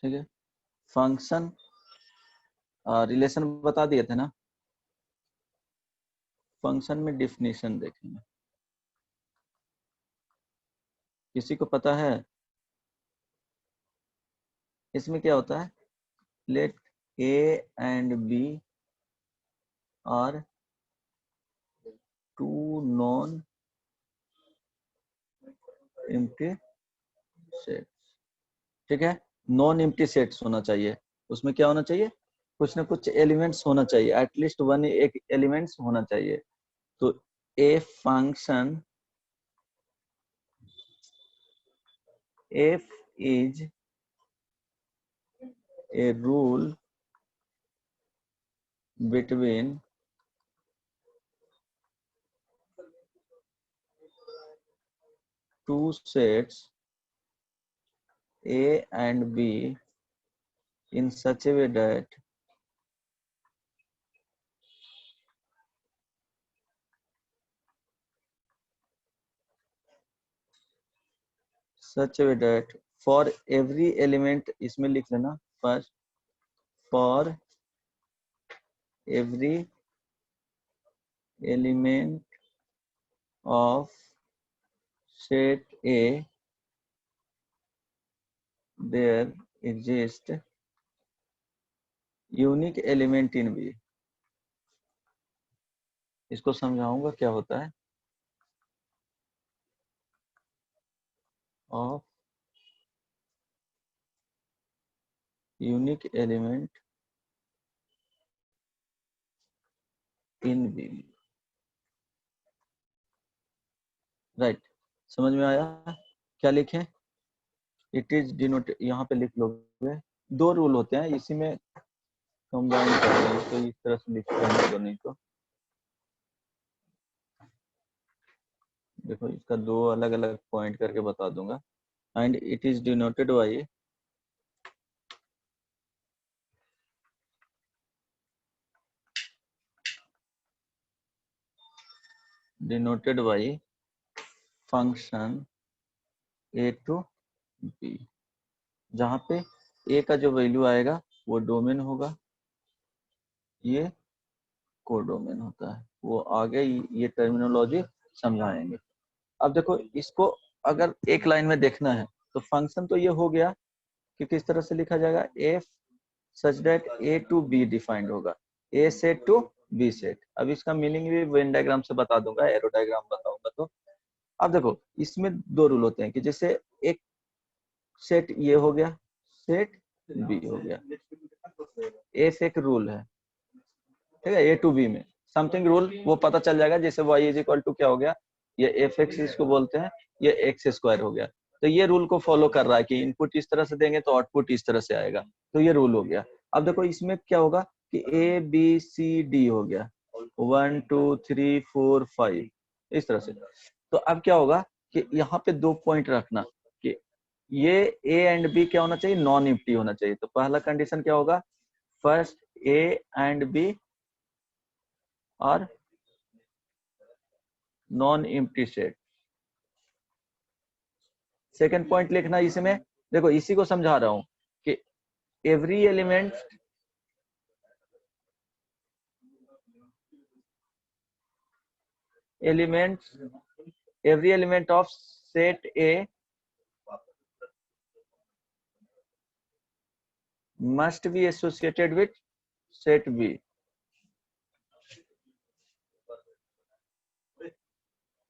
ठीक है, function relation बता दिए थे ना। फंक्शन में डिफिनीशन देखेंगे, किसी को पता है इसमें क्या होता है? Let A and B are two non empty sets. ठीक है, नॉन एम्प्टी सेट्स होना चाहिए, उसमें क्या होना चाहिए? कुछ ना कुछ एलिमेंट्स होना चाहिए, एटलीस्ट वन एक एलिमेंट्स होना चाहिए। तो a function F is a rule between two sets A and B in such a way that for every element, इसमें लिख लेना first, for every element of set A there exists unique element in B। इसको समझाऊंगा क्या होता है। of unique element in B। Right, समझ में आया? क्या लिखें? इट इज डिनोटेड, यहाँ पे लिख लोगे। दो रूल होते हैं इसी में कंबाइन कर देंगे, तो इस तरह से लिख लेंगे। नहीं तो देखो, इसका दो अलग अलग पॉइंट करके बता दूंगा। And it is denoted by function A to B, जहाँ पे ए का जो वैल्यू आएगा वो डोमेन होगा, ये कोडोमेन होता है। वो आगे ये टर्मिनोलॉजी समझाएंगे। अब देखो, इसको अगर एक लाइन में देखना है तो फंक्शन तो ये हो गया कि किस तरह से लिखा जाएगा, F such that A to B defined होगा, A set to B set. अब इसका मीनिंग भी वेन डायग्राम से बता दूंगा, एरो डायग्राम बताऊंगा। तो अब देखो, इसमें दो रूल होते हैं कि जैसे एक सेट ये हो गया, सेट बी हो गया। एफ एक रूल है, ठीक है, ए टू बी में समथिंग रूल वो पता चल जाएगा। जैसे y इज इक्वल टू क्या हो गया, ये एफ एक्स इसको बोलते हैं, ये एक्स स्क्वायर हो गया। तो ये रूल को फॉलो कर रहा है कि इनपुट इस तरह से देंगे तो आउटपुट इस तरह से आएगा। तो ये रूल हो गया। अब देखो, इसमें क्या होगा कि ए बी सी डी हो गया, 1 2 3 4 5 इस तरह से। तो अब क्या होगा कि यहाँ पे दो पॉइंट रखना कि ये ए एंड बी क्या होना चाहिए, नॉन एम्प्टी होना चाहिए। तो पहला कंडीशन क्या होगा, फर्स्ट ए एंड बी और non empty set. Second point लिखना इसमें, देखो इसी को समझा रहा हूं कि every element of set A must be associated with set B,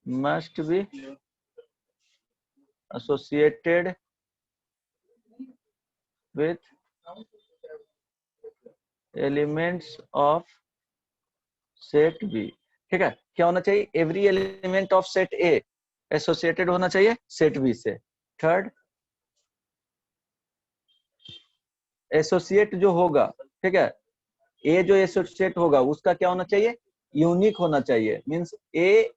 must be associated with elements of set B। ठीक है, क्या होना चाहिए, every element of set A associated होना चाहिए सेट बी से। थर्ड, एसोसिएट जो होगा, ठीक है, ए जो एसोसिएट होगा उसका क्या होना चाहिए, यूनिक होना चाहिए। मींस ए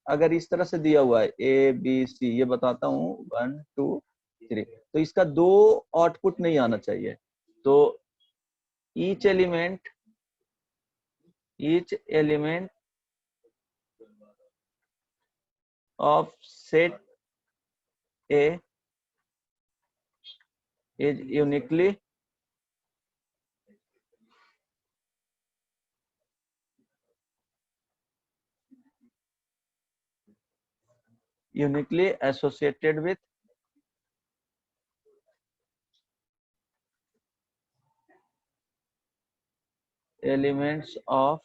अगर इस तरह से दिया हुआ है ए बी सी, ये बताता हूँ 1 2 3, तो इसका दो आउटपुट नहीं आना चाहिए। तो each element of set A is uniquely associated with elements of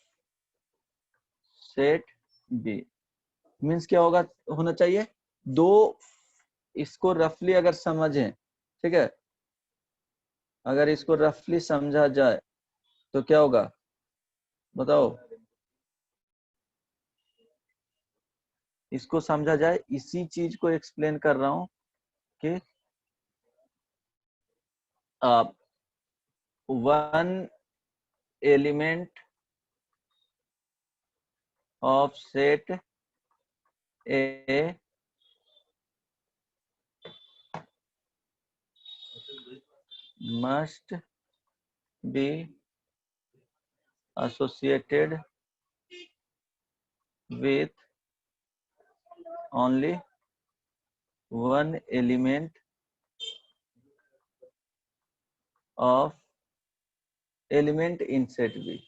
set B। Means क्या होगा, होना चाहिए दो, इसको रफली अगर समझें, ठीक है, अगर इसको रफली समझा जाए तो क्या होगा बताओ, इसको समझा जाए, इसी चीज को एक्सप्लेन कर रहा हूं कि one element of set A must be associated with only one element of element in set B,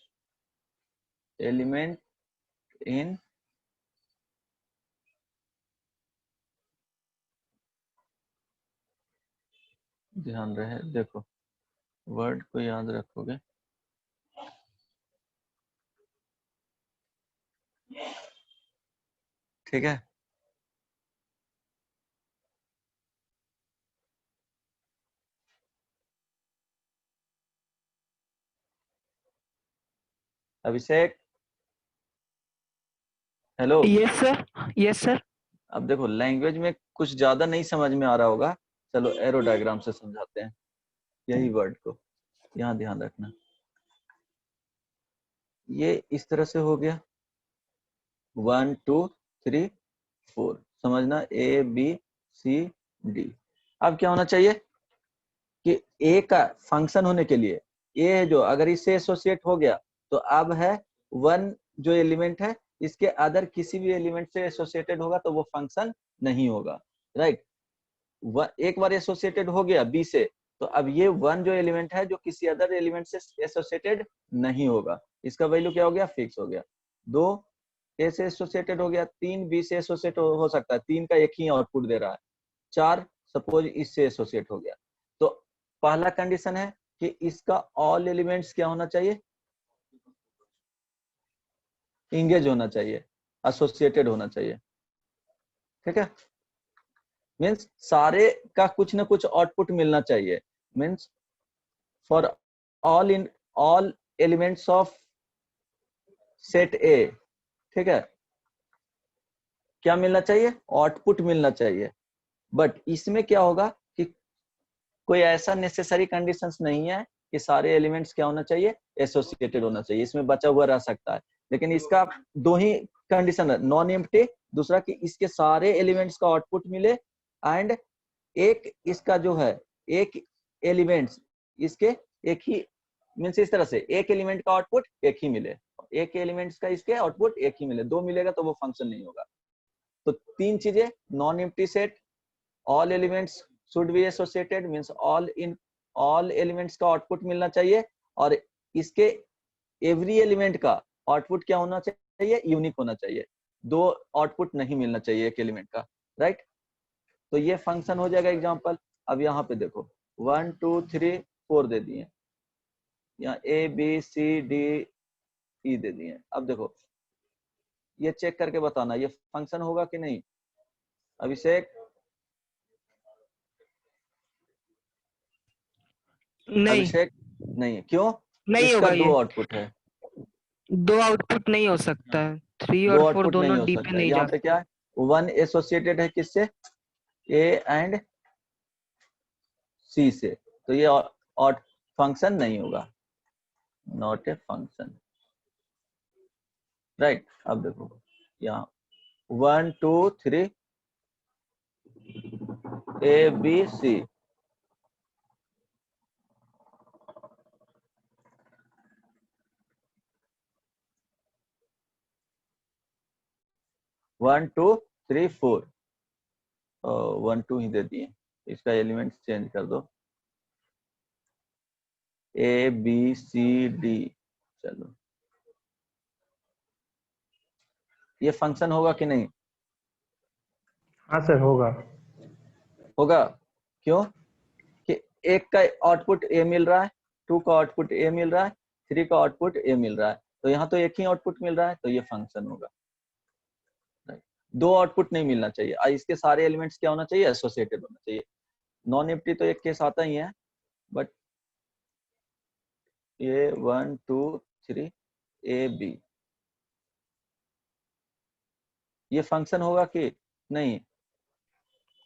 element in ध्यान रहे, देखो वर्ड को याद रखोगे, ठीक है। Abhishek, hello. Yes sir, yes sir. अब देखो लैंग्वेज में कुछ ज्यादा नहीं समझ में आ रहा होगा, चलो एरो डायग्राम से समझाते हैं यही वर्ड को, यहाँ ध्यान रखना। ये इस तरह से हो गया 1 2 3 4, समझना A B C D। अब क्या होना चाहिए कि A का फंक्शन होने के लिए A है जो, अगर इससे एसोसिएट हो गया तो अब है वन जो एलिमेंट है, इसके अदर किसी भी एलिमेंट से एसोसिएटेड होगा तो वो फंक्शन नहीं होगा, राइट। एक बार एसोसिएटेड हो गया B से, तो अब ये वन जो एलिमेंट है जो किसी अदर एलिमेंट से एसोसिएटेड नहीं होगा, इसका वैल्यू क्या हो गया, फिक्स हो गया। दो A से एसोसिएटेड हो गया, तीन B से एसोसिएट हो सकता है, तीन का एक ही आउटपुट दे रहा है। चार सपोज इससे एसोसिएट हो गया, तो पहला कंडीशन है कि इसका ऑल एलिमेंट्स क्या होना चाहिए, इंगेज होना चाहिए, एसोसिएटेड होना चाहिए, ठीक है। मीन्स सारे का कुछ ना कुछ आउटपुट मिलना चाहिए, means for all elements of set ए, ठीक है, क्या मिलना चाहिए, आउटपुट मिलना चाहिए। बट इसमें क्या होगा कि कोई ऐसा नेसेसरी कंडीशंस नहीं है कि सारे एलिमेंट्स क्या होना चाहिए, एसोसिएटेड होना चाहिए, इसमें बचा हुआ रह सकता है। लेकिन इसका दो ही कंडीशन है, नॉन एम्प्टी, दूसरा कि इसके सारे एलिमेंट्स का आउटपुट मिले, एंड एक इसका जो है एक एलिमेंट्स इसके एक ही, मीन्स इस तरह से एक एलिमेंट का आउटपुट एक ही मिले, एक एलिमेंट्स का इसके आउटपुट एक ही मिले, दो मिलेगा तो वो फंक्शन नहीं होगा। तो तीन चीजें, non empty set, all elements should be associated, means all elements का आउटपुट मिलना चाहिए, और इसके एवरी एलिमेंट का आउटपुट क्या होना चाहिए, यूनिक होना चाहिए, दो आउटपुट नहीं मिलना चाहिए एक एलिमेंट का, राइट। तो ये फंक्शन हो जाएगा एग्जांपल। अब यहाँ पे देखो 1 2 3 4 दे दिए, यहाँ A B C D E दे दिए। अब देखो ये चेक करके बताना ये फंक्शन होगा कि नहीं, अभिषेक। नहीं, अभिषेक नहीं, क्यों, नहीं इसका होगा दो ये। आउटपुट है, दो आउटपुट नहीं हो सकता है, 3 दो और 4 आउटपुट नहीं दोनों हो डी पे सकता है। नहीं यहाँ जा पे क्या है, वन एसोसिएटेड है किससे, ए एंड सी से, तो ये और फंक्शन नहीं होगा, नॉट ए फंक्शन, राइट। अब देखो यहाँ 1 2 3 A B C, one two three four, 1 2 ही दे दिए, इसका एलिमेंट चेंज कर दो, ए बी सी डी। चलो ये फंक्शन होगा कि नहीं? हाँ सर होगा। होगा। क्यों? कि एक का आउटपुट ए मिल रहा है, 2 का आउटपुट ए मिल रहा है, 3 का आउटपुट ए मिल रहा है, तो यहाँ तो एक ही आउटपुट मिल रहा है, तो ये फंक्शन होगा। दो आउटपुट नहीं मिलना चाहिए। इसके सारे एलिमेंट्स क्या होना चाहिए? एसोसिएटेड होना चाहिए। नॉन एम्प्टी तो एक केस आता ही है, बट ये 1 2 3 ए बी ये फंक्शन होगा कि नहीं?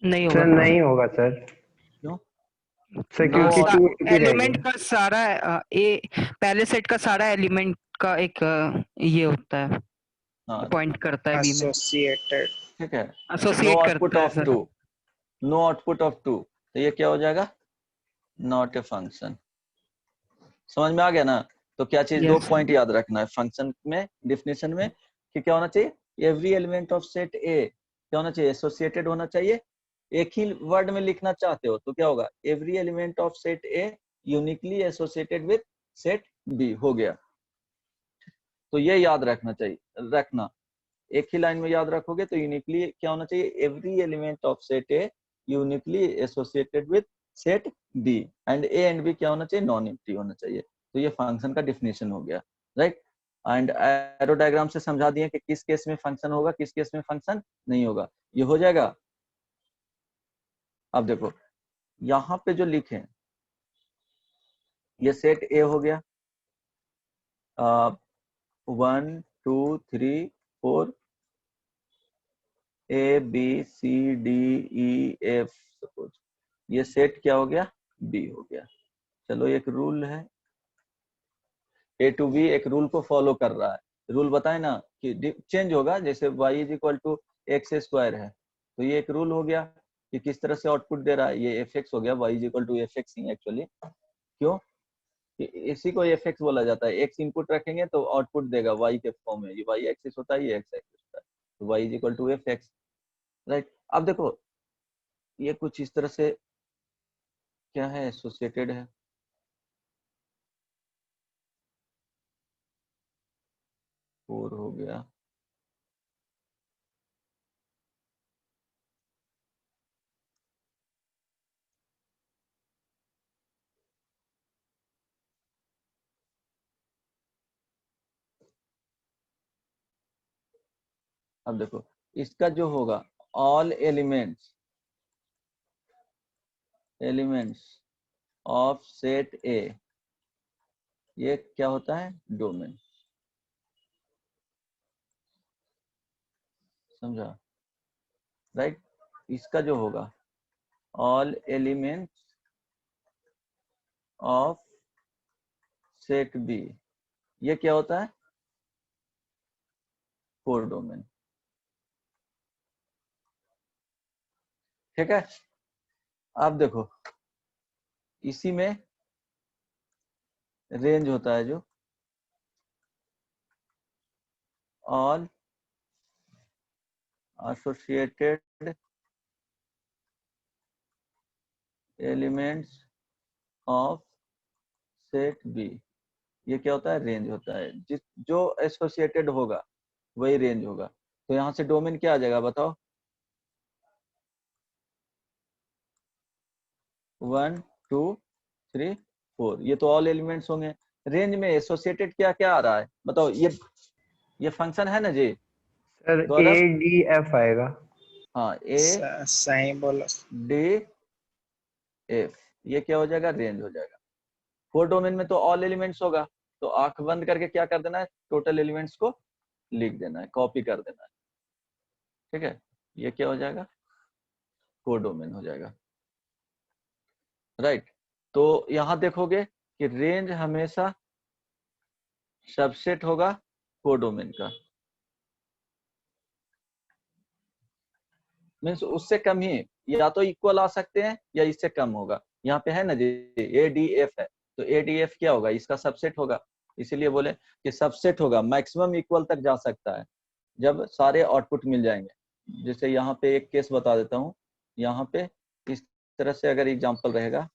नहीं सर होगा। नहीं होगा सर। क्यों? सर नो क्योंकि आउट- 2 एम्प्टी एलिमेंट रहेगा। का सारा ए पहले सेट का सारा एलिमेंट का एक ये होता है, हाँ पॉइंट करता है बी में, एसोसिएटेड। ठीक है। नो एसोसिएट आउटपुट करता है of sir. 2, no output of 2, तो ये क्या हो जाएगा? Not a function. समझ में आ गया ना? तो क्या चीज, दो यस पॉइंट याद रखना है फंक्शन में, डिफिनेशन में, कि क्या होना चाहिए? एवरी एलिमेंट ऑफ सेट ए क्या होना चाहिए? एसोसिएटेड होना चाहिए। एक ही वर्ड में लिखना चाहते हो तो क्या होगा? Every element of set A uniquely associated with set B हो गया। तो ये याद रखना चाहिए, रखना एक ही लाइन में याद रखोगे तो यूनिकली क्या होना चाहिए? Every element of set A uniquely associated with set B, and A and B क्या होना चाहिए? नॉन एम्प्टी होना चाहिए। तो ये फंक्शन का डिफिनेशन हो गया, राइट। एंड एरो डायग्राम से समझा दिए कि किस केस में फंक्शन होगा, किस केस में फंक्शन नहीं होगा। ये हो जाएगा। अब देखो यहाँ पे जो लिखे, ये सेट ए हो गया, 1 2 3 4 A B C D E F, suppose ये सेट क्या हो गया? बी हो गया। चलो एक रूल है, ए टू बी एक रूल को फॉलो कर रहा है। रूल बताए ना कि चेंज होगा, जैसे y is equal to X square है, तो ये एक रूल हो गया कि किस तरह से आउटपुट दे रहा है। ये एफ एक्स हो गया, y is equal to F X ही एक्चुअली। क्यों? इसी को एफ एक्स बोला जाता है। एक्स इनपुट रखेंगे तो आउटपुट देगा y के फॉर्म में। ये y एक्सिस होता है, ये x एक्सिस होता है, तो y is equal to F X, right. अब देखो ये कुछ इस तरह से क्या है? एसोसिएटेड है। फोर हो गया, अब देखो इसका जो होगा, ऑल एलिमेंट्स ऑफ सेट ए, ये क्या होता है? डोमेन। समझा, राइट। इसका जो होगा, all elements of set B, ये क्या होता है? Codomain. ठीक है। अब देखो इसी में रेंज होता है, जो all associated elements of set B, ये क्या होता है? रेंज होता है। जो एसोसिएटेड होगा वही रेंज होगा। तो यहाँ से डोमेन क्या आ जाएगा बताओ? 1 2 3 4, ये तो ऑल एलिमेंट्स होंगे। रेंज में एसोसिएटेड क्या क्या आ रहा है बताओ? ये फंक्शन है ना जी sir Gaurav? A D F आएगा। हाँ, ए सही बोला। डी एफ, ये क्या हो जाएगा? रेंज हो जाएगा। फोर डोमेन में तो ऑल एलिमेंट्स होगा, तो आंख बंद करके क्या कर देना है? टोटल एलिमेंट्स को लिख देना है, कॉपी कर देना है। ठीक है, ये क्या हो जाएगा? फोर डोमेन हो जाएगा, राइट। तो यहां देखोगे कि रेंज हमेशा सबसेट होगा कोडोमेन का, मीन्स उससे कम ही, या तो इक्वल आ सकते हैं या इससे कम होगा। यहाँ पे है ना जी ए डी एफ है, तो ए डी एफ क्या होगा? इसका सबसेट होगा। इसीलिए बोले कि सबसेट होगा, मैक्सिमम इक्वल तक जा सकता है जब सारे आउटपुट मिल जाएंगे। जैसे यहाँ पे एक केस बता देता हूँ। यहाँ पे इस तरह से अगर एग्जांपल रहेगा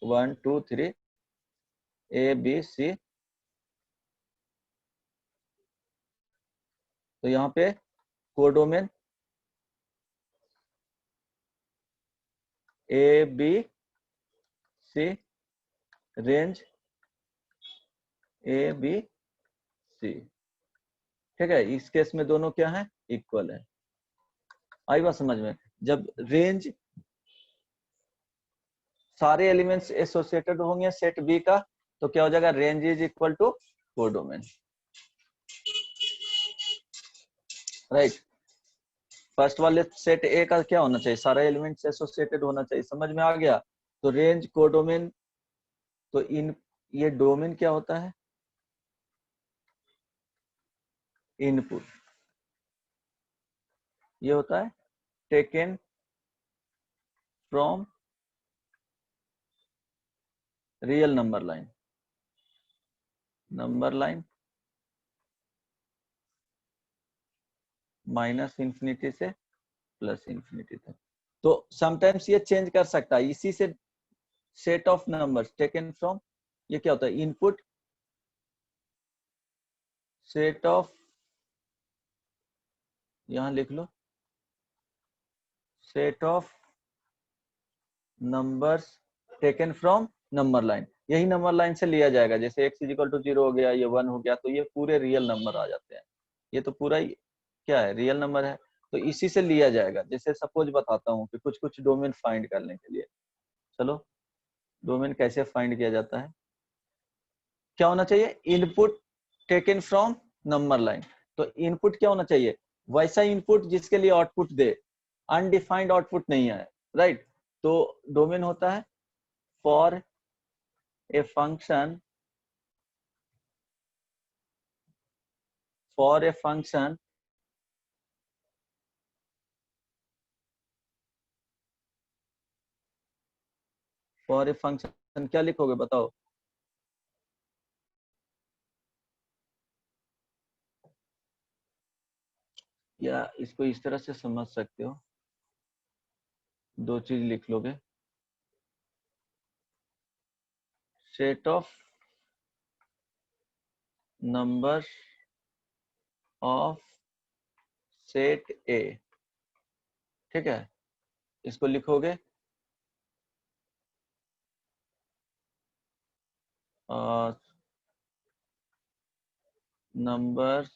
1 2 3, ए बी सी, तो यहाँ पे codomain A B C, range A B C. ठीक है, इस केस में दोनों क्या है, इक्वल है। आई बात समझ में? जब रेंज सारे एलिमेंट्स एसोसिएटेड होंगे सेट बी का, तो क्या हो जाएगा, range is equal to codomain. Right, first वाले सेट ए का क्या होना चाहिए, सारा एलिमेंट्स एसोसिएटेड होना चाहिए। समझ में आ गया? तो रेंज कोडोमेन, तो इन ये डोमेन क्या होता है, इनपुट, ये होता है taken from real number line, number line minus infinity से प्लस इंफिनिटी तक। तो समटाइम्स ये चेंज कर सकता है, इसी से set of numbers taken from, ये क्या होता है, इनपुट सेट ऑफ, यहां लिख लो, set of numbers taken from number line, यही नंबर लाइन से लिया जाएगा। जैसे x इज इक्वल टू 0 हो गया, ये 1 हो गया, तो ये पूरे रियल नंबर आ जाते हैं। ये तो पूरा ही क्या है, रियल नंबर है, तो इसी से लिया जाएगा। जैसे सपोज बताता हूँ कि कुछ कुछ डोमेन फाइंड करने के लिए, चलो डोमेन कैसे फाइंड किया जाता है, क्या होना चाहिए, input taken from number line. तो इनपुट क्या होना चाहिए, वैसा इनपुट जिसके लिए आउटपुट दे, अनडिफाइंड आउटपुट नहीं है। राइट, तो डोमेन होता है for a function, for a function for a function, क्या लिखोगे बताओ, या इसको इस तरह से समझ सकते हो, दो चीज लिख लोगे, set of number of set ए। ठीक है, इसको लिखोगे number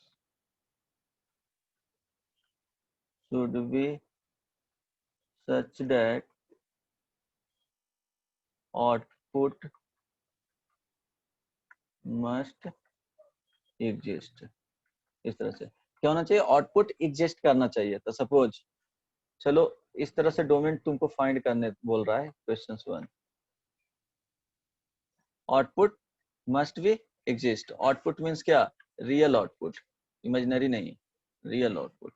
should be such that output must exist। इस तरह से क्या होना चाहिए, आउटपुट एग्जिस्ट करना चाहिए। तो सपोज, चलो इस तरह से डोमेन तुमको फाइंड करने बोल रहा है question 1, output must be exist. Output means क्या, रियल आउटपुट, इमेजिनरी नहीं, रियल आउटपुट।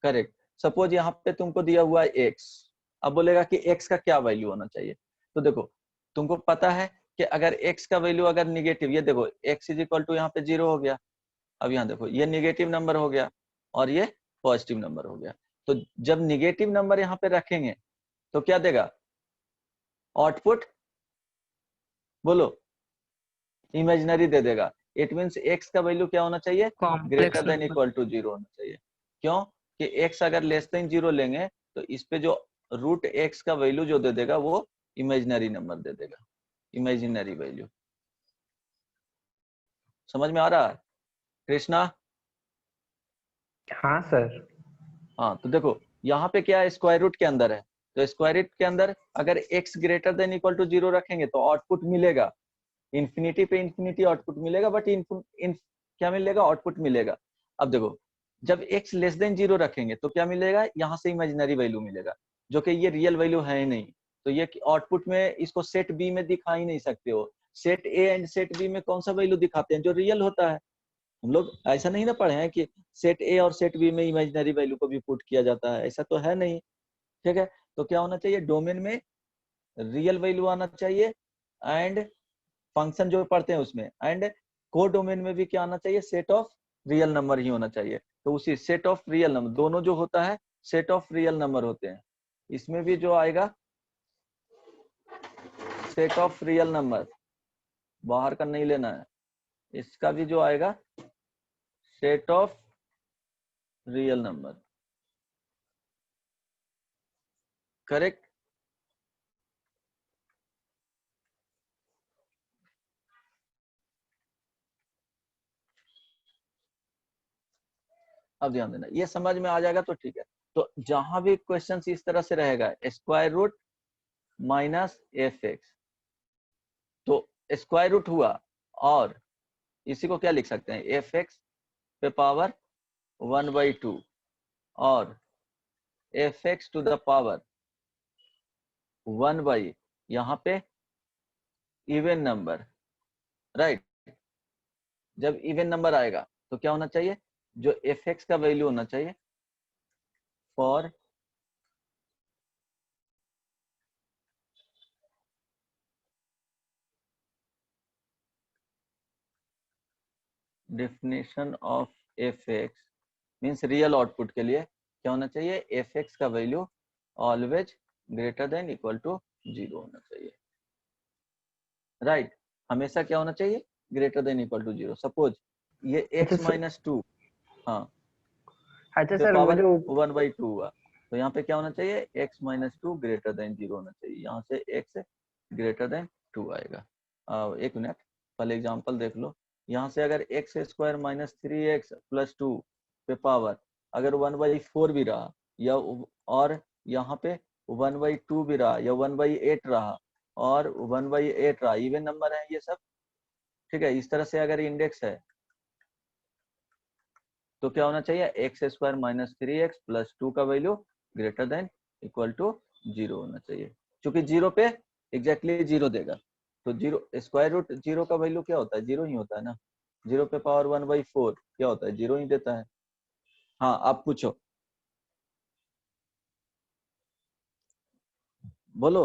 करेक्ट। सपोज यहाँ पे तुमको दिया हुआ है x, अब बोलेगा कि x का क्या वैल्यू होना चाहिए। तो देखो तुमको पता है कि अगर x का वैल्यू अगर निगेटिव, ये देखो x इज इक्वल टू यहाँ पे 0 हो गया, अब यहाँ देखो ये निगेटिव नंबर हो गया और ये पॉजिटिव नंबर हो गया। तो जब निगेटिव नंबर यहाँ पे रखेंगे तो क्या देगा, आउटपुट बोलो इमेजिनरी दे देगा। इट मीन्स x का वैल्यू क्या होना चाहिए, ग्रेटर देन इक्वल टू 0 होना चाहिए। क्यों कि x अगर लेस देन 0 लेंगे तो इस पे जो रूट x का वैल्यू जो दे देगा वो इमेजिनरी नंबर दे देगा, इमेजिनरी वैल्यू। समझ में आ रहा है कृष्णा? हाँ सर। हाँ, तो देखो यहाँ पे क्या है, स्क्वायर रूट के अंदर है, तो स्क्वायर रूट के अंदर अगर x greater than equal to 0 रखेंगे तो आउटपुट मिलेगा, इंफिनिटी पे इंफिनिटी आउटपुट मिलेगा, बट क्या मिलेगा, आउटपुट मिलेगा। अब देखो जब x लेस देन 0 रखेंगे तो क्या मिलेगा, यहाँ से इमेजिनरी वैल्यू मिलेगा, जो कि ये रियल वैल्यू है ही नहीं। तो ये आउटपुट में इसको सेट बी में दिखा ही नहीं सकते हो। Set A and set B में कौन सा वैल्यू दिखाते हैं, जो रियल होता है। हम लोग ऐसा नहीं ना पढ़े हैं कि सेट ए और सेट बी में इमेजिनरी वैल्यू को भी पुट किया जाता है, ऐसा तो है नहीं। ठीक है, तो क्या होना चाहिए, डोमेन में रियल वैल्यू आना चाहिए, एंड फंक्शन जो पढ़ते हैं उसमें, एंड को डोमेन में भी क्या आना चाहिए, सेट ऑफ रियल नंबर ही होना चाहिए। तो उसी सेट ऑफ रियल नंबर, दोनों जो होता है सेट ऑफ रियल नंबर होते हैं। इसमें भी जो आएगा सेट ऑफ रियल नंबर, बाहर का नहीं लेना है, इसका भी जो आएगा set of real number, correct. अब ध्यान देना, ये समझ में आ जाएगा तो ठीक है। तो जहां भी क्वेश्चन इस तरह से रहेगा square root minus f x, तो स्क्वायर रूट हुआ और इसी को क्या लिख सकते हैं, एफ एक्स पे पावर 1/2 और f x to the power 1 यहाँ पे इवन नंबर, राइट। जब इवन नंबर आएगा तो क्या होना चाहिए, जो एफ एक्स का वैल्यू होना चाहिए for definition of f x means real output के लिए क्या होना चाहिए, एफ एक्स का value always greater than equal to 0 होना चाहिए, राइट। हमेशा क्या होना चाहिए, greater than equal to 0। Suppose ये x माइनस 2, हाँ, अच्छा पे सर, वो पावर जो 1/2 हुआ, तो यहाँ पे क्या होना चाहिए, x माइनस 2 ग्रेटर देन 0 होना चाहिए, यहाँ से x ग्रेटर देन 2 आएगा। एक मिनट, पहले एग्जांपल देख लो। यहाँ से अगर x square minus 3x plus 2 पे पावर अगर 1/4 भी रहा या और यहाँ पे 1/2 भी रहा या 1/8 रहा और 1/8 रहा, इवन नंबर है ये सब, ठीक है। इस तरह से अगर इंडेक्स है तो क्या होना चाहिए, x square minus 3x plus 2 का value greater than equal to 0 होना चाहिए, क्योंकि 0 पे एग्जैक्टली 0 देगा। तो 0 स्क्वायर रूट 0 का वैल्यू क्या होता है, 0 ही होता है ना। 0 पे पावर 1/4 क्या होता है, 0 ही देता है। हाँ, आप पूछो, बोलो।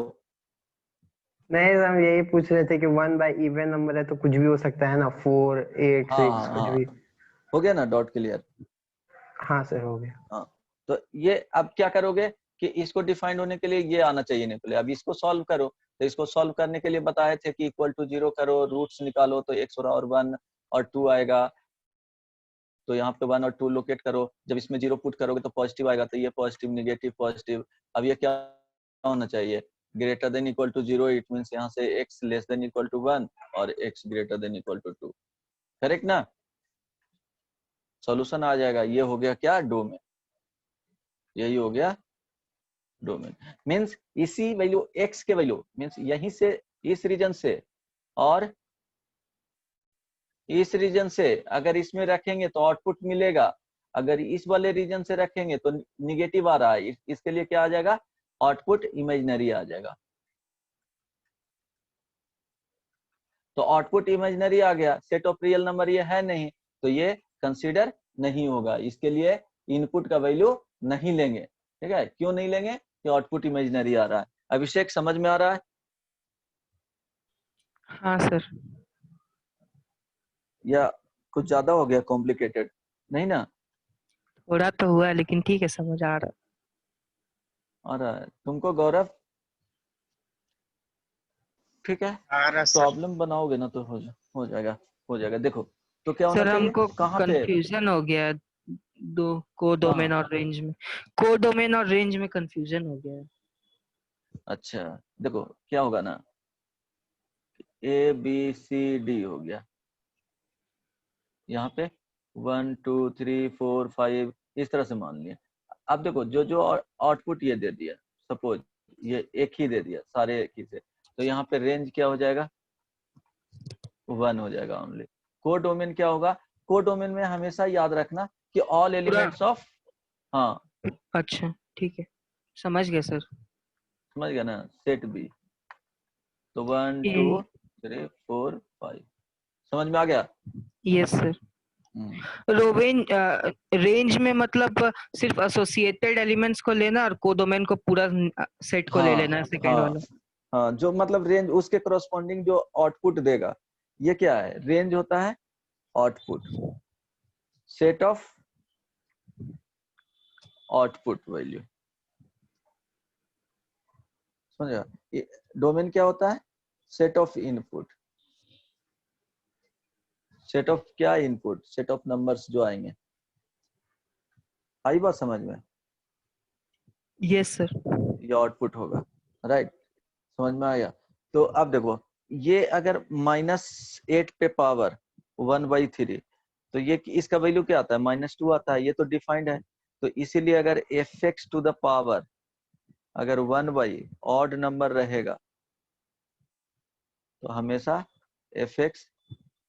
नहीं, हम यही पूछ रहे थे कि 1 बाय इवन नंबर है तो कुछ भी हो सकता है ना, 4, 8, हाँ 6 हाँ कुछ हाँ, भी। हो गया ना डाउट क्लियर। हाँ सर, हो गया। हाँ, तो ये अब क्या करोगे कि इसको डिफाइंड होने के लिए ये आना चाहिए निकले। अब इसको सॉल्व करो, तो इसको सॉल्व करने के लिए बताए थे कि इक्वल टू 0 करो, रूट्स निकालो, तो x और 1 और 2 आएगा। तो यहाँ पे 1 और 2 लोकेट करो, जब इसमें 0 पुट करोगे तो पॉजिटिव आएगा, तो ये पॉजिटिव निगेटिव पॉजिटिव। अब ये क्या होना चाहिए, greater than equal to 0, it means यहाँ से x less than equal to 1 और x greater than equal to 2, correct ना। सॉल्यूशन आ जाएगा। ये हो गया क्या, डोमेन, यही हो गया डोमेन। मीन्स इसी वैल्यू x के वैल्यू मीन्स यहीं से इस रीजन से और इस रीजन से अगर इसमें रखेंगे तो आउटपुट मिलेगा, अगर इस वाले रीजन से रखेंगे तो निगेटिव आ रहा है, इसके लिए क्या आ जाएगा, आउटपुट इमेजिनरी आ जाएगा। तो आउटपुट इमेजिनरी आ गया, सेट ऑफ रियल नंबर ये है नहीं, तो ये कंसीडर नहीं होगा, इसके लिए इनपुट का वैल्यू नहीं लेंगे। ठीक है, क्यों नहीं लेंगे, कि आउटपुट इमेजिनरी आ रहा है। अभिषेक समझ में आ रहा है? हाँ सर। या कुछ ज्यादा हो गया कॉम्प्लिकेटेड, नहीं ना? थोड़ा तो हुआ लेकिन ठीक है, समझ आ रहा। आ रहा है तुमको गौरव? ठीक है, आ रहा सर। प्रॉब्लम बनाओगे ना तो हो जाएगा, हो जाएगा। देखो तो क्या होना सर चाहिए, हमको कहाँ पे? कंफ्यूजन हो गया, दो को डोमेन हाँ, और रेंज में, को डोमेन और रेंज में कंफ्यूजन हो गया है। अच्छा देखो क्या होगा ना, ए बी सी डी हो गया, यहाँ पे 1 2 3 4 5 इस तरह से मान लिया। अब देखो जो जो आउटपुट ये दे दिया, सपोज ये एक ही दे दिया, सारे एक ही से, तो यहाँ पे रेंज क्या हो जाएगा, 1 हो जाएगा ओनली। को डोमेन क्या होगा, को डोमेन में हमेशा याद रखना कि ऑल एलिमेंट्स ऑफ, हाँ अच्छा ठीक है, समझ गए सर। समझ गया ना, सेट बी, तो 1 2 ये 3 4 5 समझ में आ गया? Yes sir. रोवेन रेंज में मतलब सिर्फ एसोसिएटेड एलिमेंट्स को लेना और कोडोमेन को पूरा सेट को ले लेना हाँ है, सेकंड हाँ वाला। हाँ, जो मतलब रेंज उसके करस्पॉन्डिंग जो आउटपुट देगा, ये क्या है, रेंज होता है output, set of output value, समझ गया? डोमेन क्या होता है, set of input, set of क्या इनपुट, सेट ऑफ नंबर्स जो आएंगे। आई बात समझ में? Yes sir. ये आउटपुट होगा, राइट, समझ में आया। तो अब देखो ये अगर -8 पे पावर 1/3, तो ये इसका वैल्यू क्या आता है, -2 आता है, ये तो डिफाइंड है। तो इसीलिए अगर fx टू द पावर अगर 1 ऑड नंबर रहेगा तो हमेशा fx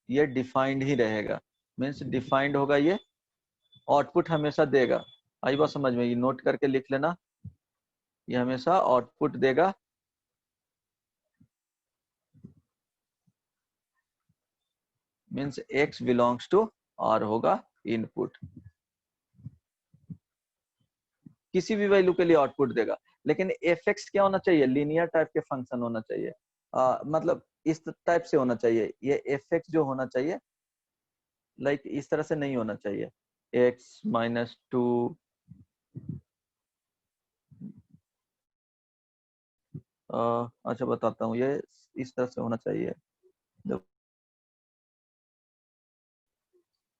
ये डिफाइंड ही रहेगा, मीन्स डिफाइंड होगा, ये आउटपुट हमेशा देगा। आई बात समझ में? ये नोट करके लिख लेना, ये हमेशा आउटपुट देगा। Means x belongs to r होगा इनपुट, किसी भी वैल्यू के लिए आउटपुट देगा। लेकिन fx क्या होना चाहिए, लीनियर टाइप के फंक्शन होना चाहिए, मतलब इस टाइप से होना चाहिए। ये fx जो होना चाहिए लाइक इस तरह से नहीं होना चाहिए, x -2 अच्छा बताता हूँ, ये इस तरह से होना चाहिए,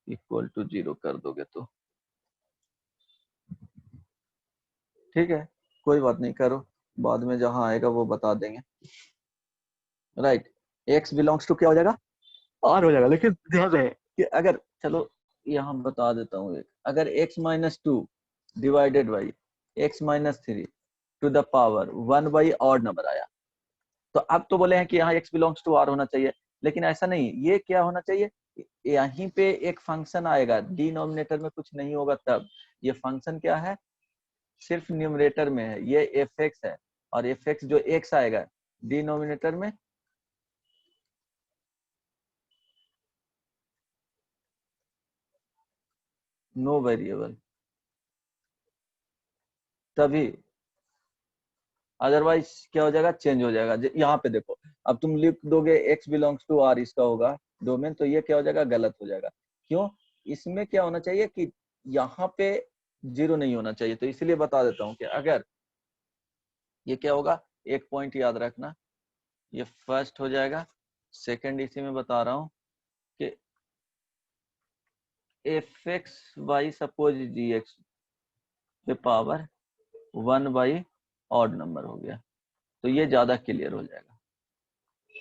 इक्वल टू 0 कर दोगे तो ठीक है, कोई बात नहीं, करो, बाद में जहां आएगा वो बता देंगे, राइट। x बिलोंग्स टू क्या हो जाएगा, r हो जाएगा। लेकिन ध्यान रहे कि अगर, चलो यहाँ बता देता हूँ, एक अगर x -2 divided by x -3 to the power 1 odd number आया, तो अब तो बोले हैं कि यहाँ x बिलोंग्स टू r होना चाहिए, लेकिन ऐसा नहीं, ये क्या होना चाहिए, यहीं पे एक फंक्शन आएगा, डिनोमिनेटर में कुछ नहीं होगा, तब ये फंक्शन क्या है, सिर्फ न्यूमरेटर में है, ये fx है, और fx जो x आएगा डिनोमिनेटर में, नो वेरिएबल, तभी, अदरवाइज क्या हो जाएगा, चेंज हो जाएगा। यहाँ पे देखो, अब तुम लिख दोगे x बिलोंग्स टू r, इसका होगा डोमेन, तो ये क्या हो जाएगा, गलत हो जाएगा। क्यों, इसमें क्या होना चाहिए कि यहाँ पे 0 नहीं होना चाहिए। तो इसलिए बता देता हूँ कि अगर ये क्या होगा, एक पॉइंट याद रखना, ये फर्स्ट हो जाएगा, सेकंड इसी में बता रहा हूँ कि fx सपोज gx पे पावर 1 ऑड नंबर हो गया, तो ये ज्यादा क्लियर हो जाएगा।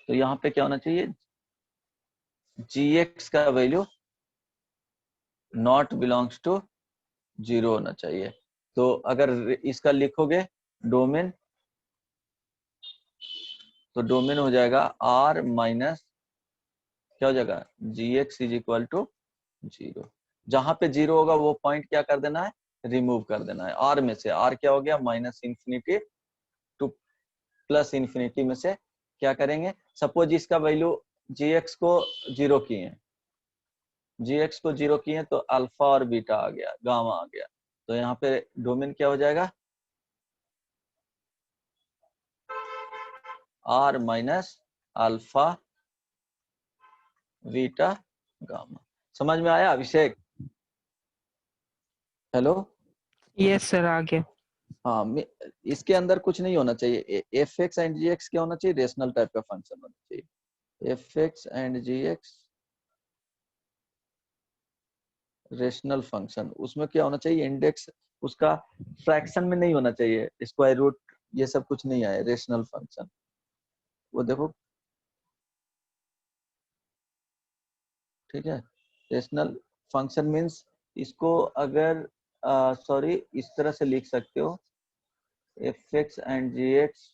तो यहाँ पे क्या होना चाहिए, gx का वैल्यू नॉट बिलोंग्स टू 0 होना चाहिए। तो अगर इसका लिखोगे डोमेन, तो डोमेन हो जाएगा r माइनस क्या हो जाएगा, gx इज इक्वल टू 0। जहां पे 0 होगा वो पॉइंट क्या कर देना है, रिमूव कर देना है। r में से r क्या हो गया, -इंफिनिटी टू +इंफिनिटी में से क्या करेंगे, सपोज इसका वैल्यू gx को 0 किए, gx को 0 किए तो अल्फा और बीटा आ गया, गामा आ गया, तो यहाँ पे डोमेन क्या हो जाएगा, r minus alpha beta gamma. समझ में आया अभिषेक? हेलो, यस सर, आ गया। हाँ, इसके अंदर कुछ नहीं होना चाहिए, fx एंड gx क्या होना चाहिए, रेशनल टाइप का फंक्शन होना चाहिए, fx and gx rational function, उसमें क्या होना चाहिए, इंडेक्स उसका फ्रैक्शन में नहीं होना चाहिए, स्क्वायर रूट ये सब कुछ नहीं आए, रेशनल फंक्शन। वो देखो, ठीक है, रेशनल फंक्शन मीन्स इसको अगर सॉरी इस तरह से लिख सकते हो, fx and gx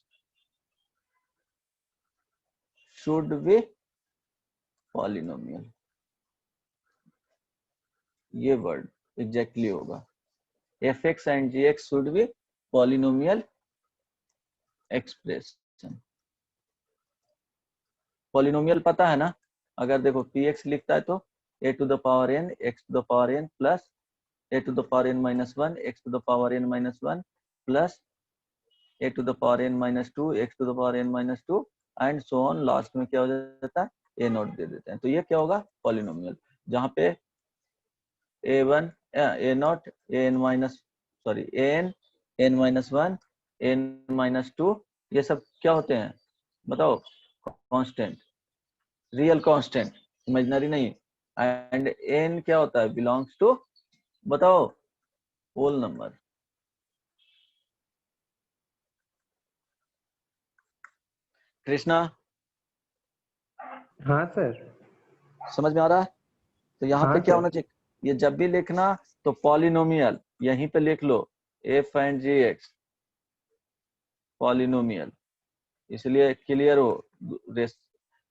should be polynomial, ये वर्ड एग्जैक्टली होगा, fx and gx should be polynomial expression. Polynomial पता है ना, अगर देखो px लिखता है तो a to the power n x to the power n plus a to the power n -1 x to the power n -1 plus a to the power n -2 x to the power n -2 and so on, last में क्या हो जाता है, a not they देते हैं, तो ये क्या होगा, पॉलिनोमियल, जहाँ पे a1 a not an minus sorry an n -1 n -2 ये सब क्या होते हैं बताओ, कांस्टेंट, रियल कांस्टेंट, इमेजिनरी नहीं। एंड n क्या होता है, बिलोंग्स टू, बताओ, होल नंबर। कृष्णा हाँ सर। समझ में आ रहा है? तो यहाँ हाँ पे क्या सर। होना चाहिए, ये जब भी लिखना तो पॉलिनोमियल यहीं पे लिख लो, f and g x polynomial, इसलिए क्लियर हो,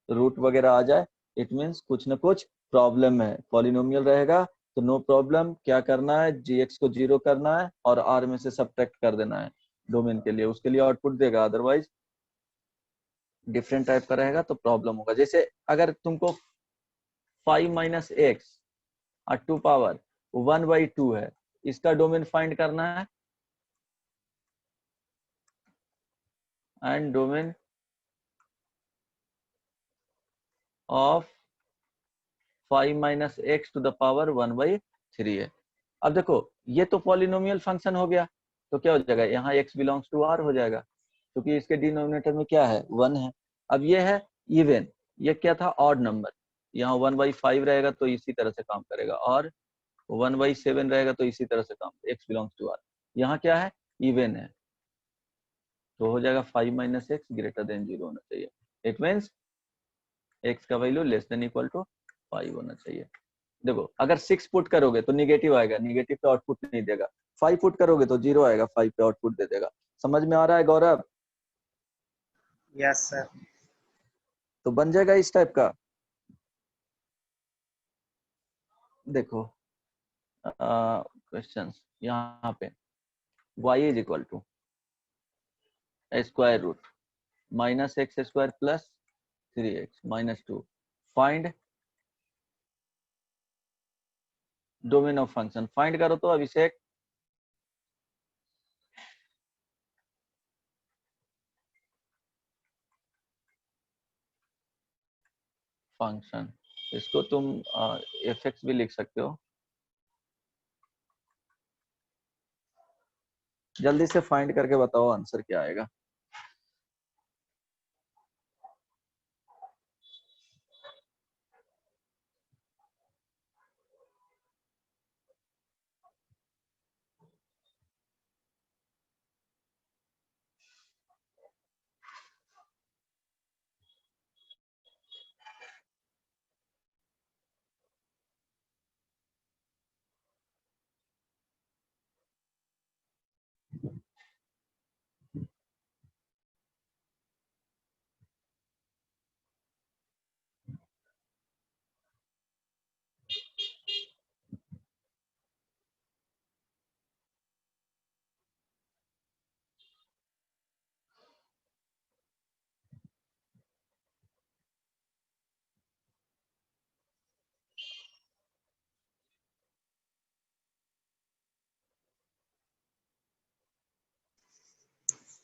रूट वगैरह आ जाए इट मीन्स कुछ ना कुछ प्रॉब्लम है। पॉलिनोमियल रहेगा तो नो प्रॉब्लम, क्या करना है, gx को 0 करना है और r में से सब्ट्रैक्ट कर देना है डोमेन के लिए, उसके लिए आउटपुट देगा। अदरवाइज डिफरेंट टाइप का रहेगा तो प्रॉब्लम होगा। जैसे अगर तुमको 5 माइनस एक्स और 2 पावर 1/2 है, इसका डोमेन फाइंड करना है, and domain of 5 minus x to the power 1/3 है। अब देखो ये तो पॉलिनोमियल फंक्शन हो गया, तो क्या हो जाएगा, यहाँ x बिलोंग्स टू r हो जाएगा, क्योंकि इसके डिनोमिनेटर में क्या है, 1 है। अब ये है इवन, ये क्या था, ऑड नंबर, यहाँ 1/5 रहेगा तो इसी तरह से काम करेगा, और 1/7 रहेगा तो इसी तरह से काम, x बिलोंग्स टू r। यहाँ क्या है, इवन है, तो हो जाएगा 5 माइनस एक्स ग्रेटर देन 0 होना चाहिए। इट मीन्स x का वैल्यू लेस देन इक्वल टू 5 होना चाहिए। देखो अगर 6 पुट करोगे तो निगेटिव आएगा, निगेटिव पे आउटपुट नहीं देगा। 5 पुट करोगे तो 0 आएगा, 5 पे आउटपुट दे देगा। समझ में आ रहा है गौरव? Yes sir. तो बन जाएगा इस टाइप का। देखो क्वेश्चंस यहाँ पे y is equal to square root minus x square plus 3x minus 2, find domain of function. Find करो तो अभिषेक। फंक्शन, इसको तुम fx भी लिख सकते हो। जल्दी से फाइंड करके बताओ आंसर क्या आएगा।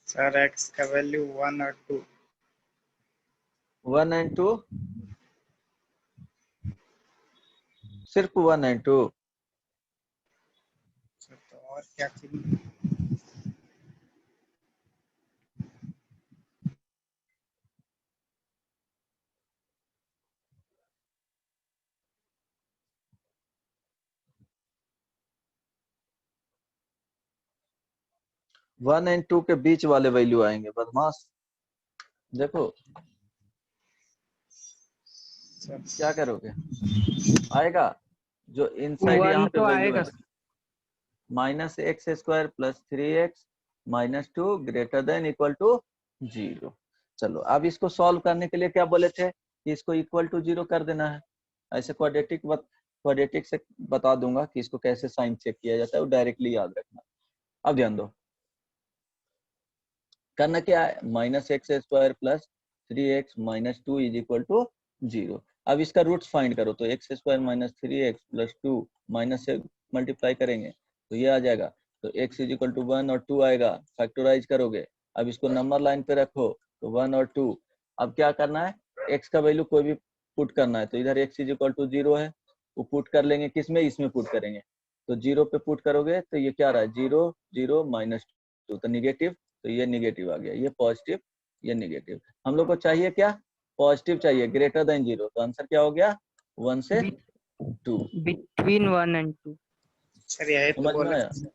सर x का वैल्यू 1 और 2। 1 एंड 2, सिर्फ 1 एंड 2। सर तो और क्या चाहिए? वन एंड टू के बीच वाले वैल्यू आएंगे बदमाश। देखो सर क्या करोगे, आएगा जो इनसाइड यहाँ 1 पे तो वैल्यू है, आएगा। Minus x square plus 3x minus 2 greater than equal to 0। चलो अब इसको सॉल्व करने के लिए क्या बोले थे कि इसको इक्वल टू 0 कर देना है। ऐसे क्वाड्रेटिक से बता दूंगा कि इसको कैसे साइन चेक किया जाता है, वो डायरेक्टली याद रखना। अब ध्यान दो, करना क्या है, minus x square plus 3x minus 2 is equal to 0। अब इसका रूट्स फाइंड करो, तो x square minus 3x plus 2 minus से मल्टीप्लाई करेंगे तो ये आ जाएगा, तो x इज इक्वल टू 1 और 2 आएगा, फैक्टराइज करोगे। अब इसको नंबर लाइन पे रखो तो 1 और 2। अब क्या करना है, x का वैल्यू कोई भी पुट करना है, तो इधर x इज इक्वल टू 0 है, वो पुट कर लेंगे, किसमें, इसमें पुट करेंगे, तो 0 पे पुट करोगे तो ये क्या रहा है, 0 0 माइनस 2, तो निगेटिव, तो ये निगेटिव आ गया, ये पॉजिटिव, ये निगेटिव। हम लोग को चाहिए क्या, पॉजिटिव चाहिए ग्रेटर देन 0, तो आंसर क्या हो गया 1 से 2। Between 1 and 2। सर यही तो समझ में बोले आया? थे।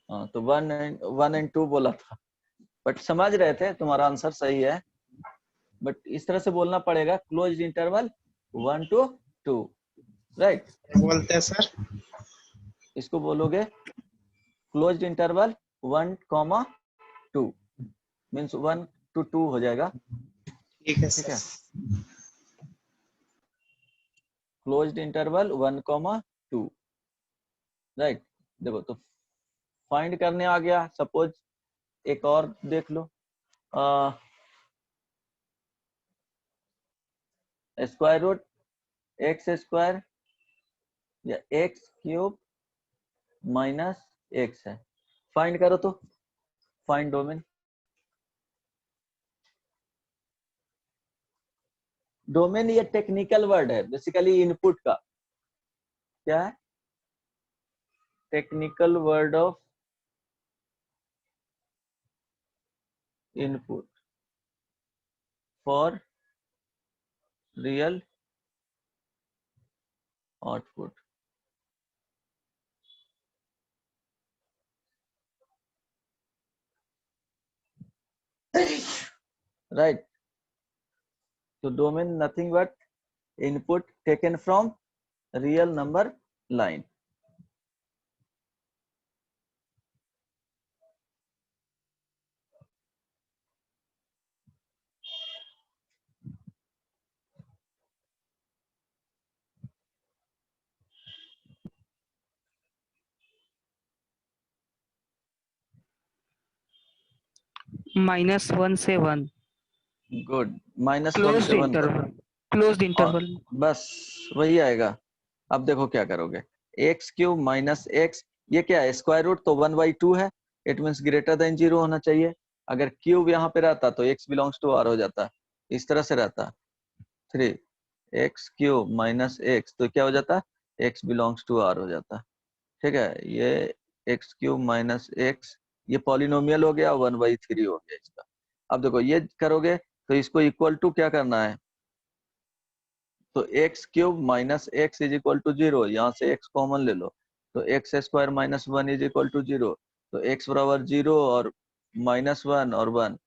हाँ, तो 1 and 2 बोला था, बट समझ रहे थे, तुम्हारा आंसर सही है, बट इस तरह से बोलना पड़ेगा क्लोज्ड इंटरवल 1 to 2, राइट। क्या बोलते हैं सर? इसको बोलोगे क्लोज्ड इंटरवल 1, 2 मीन्स 1 to 2 हो जाएगा। ठीक है ठीक है, सर। Closed interval 1, 2, right. देखो तो फाइंड करने आ गया। सपोज एक और देख लो, स्क्वायर रूट एक्स स्क्वायर या एक्स क्यूब माइनस एक्स है, फाइंड करो। तो फाइंड डोमेन, डोमेन ये टेक्निकल वर्ड है बेसिकली इनपुट का। क्या है? Technical word of input for real output. Right, तो domain nothing but input taken from real number line. -1 से 1। गुड, -1 क्लोज्ड से 1 इंटरवल, क्लोज्ड इंटरवल। बस वही आएगा। अब देखो क्या करोगे, एक्स क्यूब माइनस एक्स, ये क्या है स्क्वायर रूट, तो 1/2 है, इट मीन्स ग्रेटर देन 0 होना चाहिए। अगर क्यूब यहाँ पे रहता तो x बिलोंग्स टू r हो जाता, इस तरह से रहता 3x क्यूब माइनस एक्स, तो क्या हो जाता x बिलोंग्स टू r हो जाता। ठीक है, ये x क्यूब माइनस एक्स ये पॉलिनोमियल हो गया, 1/3 हो गया इसका। अब देखो ये करोगे तो इसको इक्वल टू क्या करना है, तो x cube minus x is equal to 0, यहाँ से x कॉमन ले लो, तो x square minus 1 is equal to 0, तो x बराबर 0 और -1 और 1,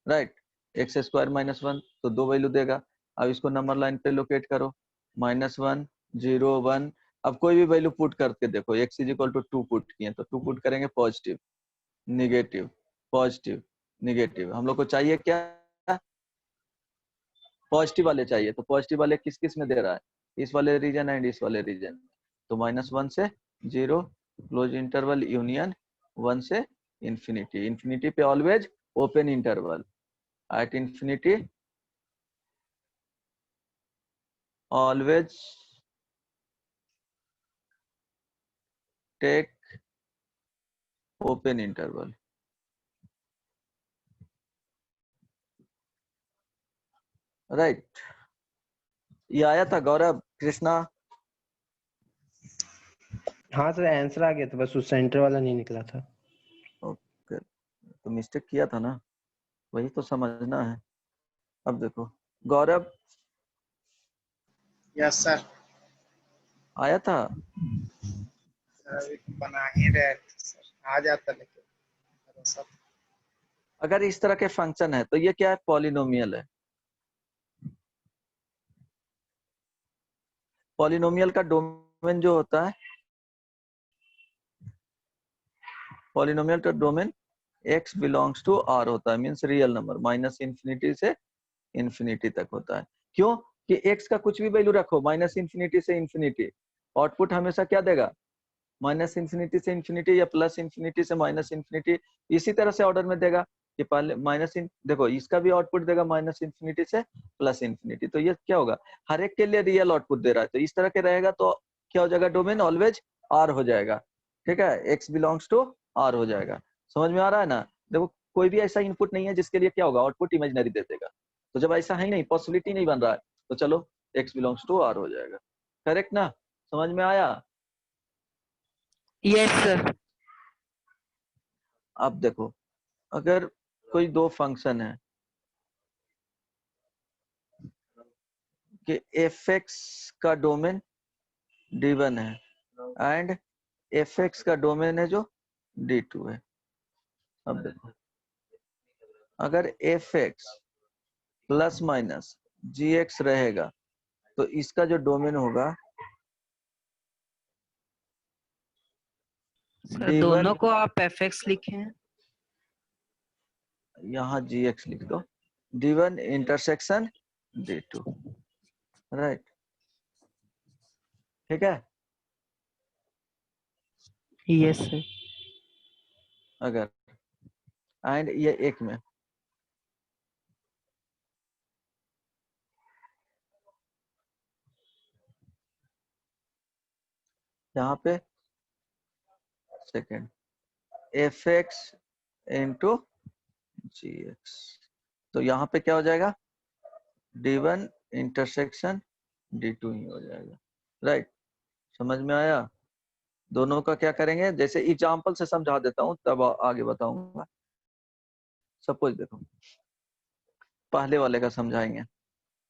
राइट। एक्स स्क्वायर -1 तो 2 वैल्यू देगा। अब इसको नंबर लाइन पे लोकेट करो, -1 0 1। अब कोई भी वैल्यू पुट करके देखो, x is equal to 2 put किए तो 2 पुट करेंगे पॉजिटिव निगेटिव पॉजिटिव निगेटिव। हम लोग को चाहिए क्या, पॉजिटिव वाले चाहिए, तो पॉजिटिव वाले किस किस में दे रहा है, इस वाले रीजन एंड इस वाले रीजन में। तो -1 से 0, क्लोज इंटरवल यूनियन 1 से इंफिनिटी, इंफिनिटी पे always open interval, at infinity always take open interval. Right, ये आया था गौरव कृष्णा? हाँ सर आंसर आ गया था, बस उस सेंटर वाला नहीं निकला था। ओके, तो मिस्टेक किया था ना, वही तो समझना है। अब देखो गौरव, यस सर। आया था? सर अभी तो बना ही रहे थे सर, आ जाता लेकिन सब। अगर इस तरह के फंक्शन है तो ये क्या है, पॉलिनोमियल है। पॉलिनोमियल का डोमेन जो होता है, पॉलिनोमियल का domain x belongs to r होता है, means real number, minus infinity से इंफिनिटी तक होता है। क्यों कि x का कुछ भी वैल्यू रखो माइनस इंफिनिटी से इंफिनिटी, आउटपुट हमेशा क्या देगा, माइनस इंफिनिटी से इंफिनिटी या प्लस इंफिनिटी से माइनस इंफिनिटी, इसी तरह से ऑर्डर में देगा कि पहले देखो इसका भी आउटपुट देगा माइनस इंफिनिटी से प्लस इंफिनिटी। तो ये क्या होगा, हर एक के लिए रियल आउटपुट दे रहा है, तो इस तरह के रहेगा तो क्या हो जाएगा, डोमेन ऑलवेज r हो जाएगा। ठीक है, x बिलोंग्स टू r हो जाएगा। समझ में आ रहा है ना? देखो कोई भी ऐसा इनपुट नहीं है जिसके लिए क्या होगा, आउटपुट इमेजिनरी दे देगा। तो जब ऐसा है नहीं, पॉसिबिलिटी नहीं बन रहा है, तो चलो x बिलोंग्स टू r हो जाएगा। करेक्ट ना? समझ में आया? Yes sir. अब देखो अगर कोई दो फंक्शन है, कि fx का डोमेन d1 है एंड fx का डोमेन है जो d2 है। अब देखो अगर fx प्लस माइनस gx रहेगा तो इसका जो डोमेन होगा सर d1, दोनों को आप fx लिखे हैं। यहाँ gx लिख दो, d1 इंटरसेक्शन d2, राइट, ठीक है। Yes sir. अगर एंड ये एक में यहाँ पे सेकेंड fx इंटू gx, तो यहाँ पे क्या हो जाएगा d1 इंटरसेक्शन d2 ही हो जाएगा, राइट। समझ में आया? दोनों का क्या करेंगे, जैसे एग्जांपल से समझा देता हूँ तब आगे बताऊंगा। सपोज देखो पहले वाले का समझाएंगे,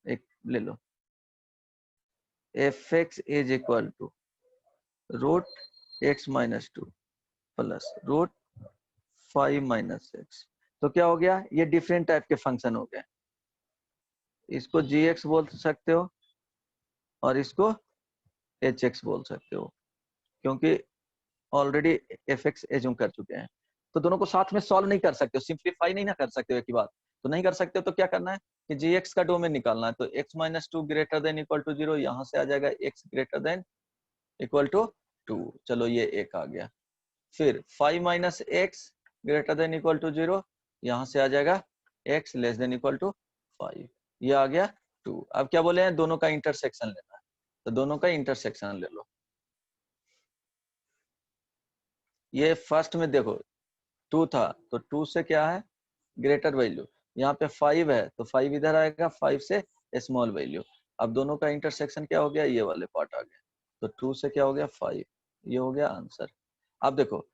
एक ले लो, fx is equal to root x minus 2 plus root 5 minus x. तो क्या हो गया, ये डिफरेंट टाइप के फंक्शन हो गए। इसको gx बोल सकते हो और इसको hx बोल सकते हो, क्योंकि ऑलरेडी fx एज्यूम कर चुके हैं। तो दोनों को साथ में सॉल्व नहीं कर सकते हो, सिंप्लीफाई नहीं ना कर सकते हो एक ही बात, तो नहीं कर सकते हो तो क्या करना है कि gx का डोमेन निकालना है। तो x minus 2 greater than equal to 0, यहाँ से आ जाएगा x greater than equal to 2, चलो ये एक आ गया। फिर 5 minus x greater than equal to 0, यहाँ से आ जाएगा x less than equal to 5, ये आ गया 2। अब क्या बोले हैं, दोनों का इंटरसेक्शन लेना है, तो दोनों का इंटरसेक्शन ले लो। ये फर्स्ट में देखो 2 था तो 2 से क्या है ग्रेटर वैल्यू, यहाँ पे 5 है तो 5 इधर आएगा, 5 से स्मॉल वैल्यू। अब दोनों का इंटरसेक्शन क्या हो गया, ये वाले पार्ट आ गया, तो 2 से क्या हो गया 5, ये हो गया आंसर। अब देखो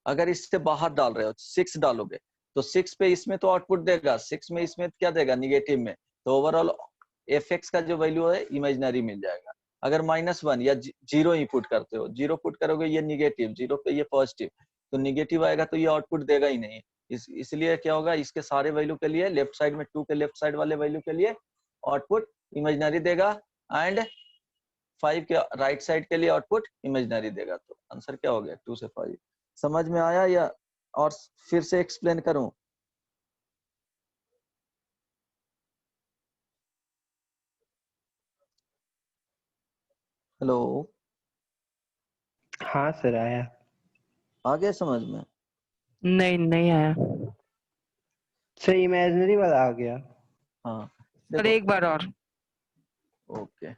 अगर इससे बाहर डाल रहे हो 6 डालोगे तो 6 पे इसमें तो आउटपुट देगा, 6 में इसमें क्या देगा निगेटिव में, तो ओवरऑल fx का जो वैल्यू है इमेजिनरी मिल जाएगा। अगर -1 या 0 ही पुट करते हो, 0 पुट करोगे ये निगेटिव, 0 पे ये पॉजिटिव, तो निगेटिव आएगा तो ये आउटपुट देगा ही नहीं। इसलिए क्या होगा, इसके सारे वैल्यू के लिए लेफ्ट साइड में 2 के लेफ्ट साइड वाले वैल्यू के लिए आउटपुट इमेजिनरी देगा एंड 5 के राइट साइड के लिए आउटपुट इमेजिनरी देगा। तो आंसर क्या हो गया 2 से 5। समझ में आया या और फिर से एक्सप्लेन करूं? हेलो, हाँ सर आया। आ गया समझ में? नहीं आया सर इमेजिनरी वाला आ गया। हाँ सर, देखो, एक बार और। ओके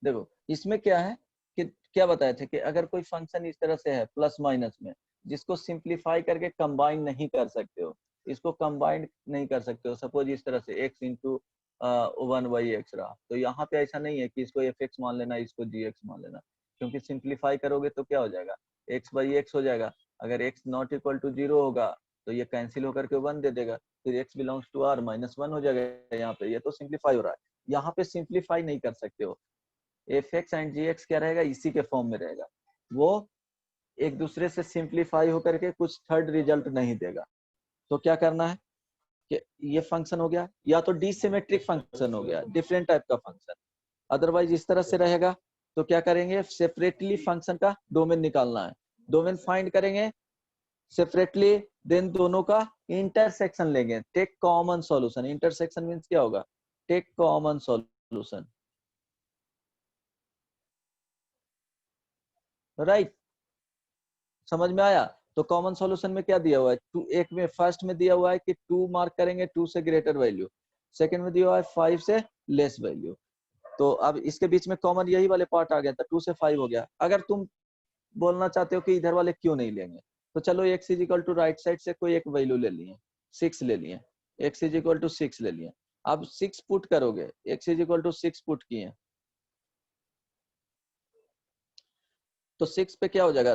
देखो इसमें क्या है कि क्या बताए थे कि अगर कोई फंक्शन इस तरह से है प्लस माइनस में, जिसको सिंप्लीफाई करके कंबाइन नहीं कर सकते हो, इसको कंबाइन नहीं कर सकते हो, सपोज इस तरह से x इंटू 1/x रहा, तो यहाँ पे ऐसा नहीं है कि इसको fx मान लेना इसको gx मान लेना, क्योंकि सिंप्लीफाई करोगे तो क्या हो जाएगा x/x हो जाएगा। अगर x नॉट इक्वल टू 0 होगा तो ये कैंसिल होकर के 1 दे देगा, फिर x बिलोंग्स टू r -1 हो जाएगा यहाँ पे, ये तो सिंप्लीफाई हो रहा है। यहाँ पे सिंप्लीफाई नहीं कर सकते हो, fx एंड gx क्या रहेगा इसी के फॉर्म में रहेगा, वो एक दूसरे से सिंप्लीफाई होकर के कुछ थर्ड रिजल्ट नहीं देगा। तो क्या करना है कि ये फंक्शन हो गया या तो डिसिमेट्रिक फंक्शन हो गया, डिफरेंट टाइप का फंक्शन, अदरवाइज इस तरह से रहेगा तो क्या करेंगे सेपरेटली फंक्शन का डोमेन निकालना है, डोमेन फाइंड करेंगे सेपरेटली, देन दोनों का इंटरसेक्शन लेंगे, take common solution. Intersection means क्या होगा, टेक कॉमन सॉल्यूशन, राइट। समझ में आया? तो कॉमन सॉल्यूशन में क्या दिया हुआ है, टू, एक में फर्स्ट में दिया हुआ है कि 2 मार्क करेंगे 2 से ग्रेटर वैल्यू, सेकंड में दिया हुआ है 5 से लेस वैल्यू। तो अब इसके बीच में कॉमन यही वाले पार्ट आ गया था, 2 से 5 हो गया। अगर तुम बोलना चाहते हो कि इधर वाले क्यों नहीं लेंगे, तो चलो x is equal to right side से कोई एक वैल्यू ले लिए, 6 ले लिए, x इज इक्वल टू 6 ले लिए। अब 6 पुट करोगे, x is equal to 6 put किए तो 6 पे क्या हो जाएगा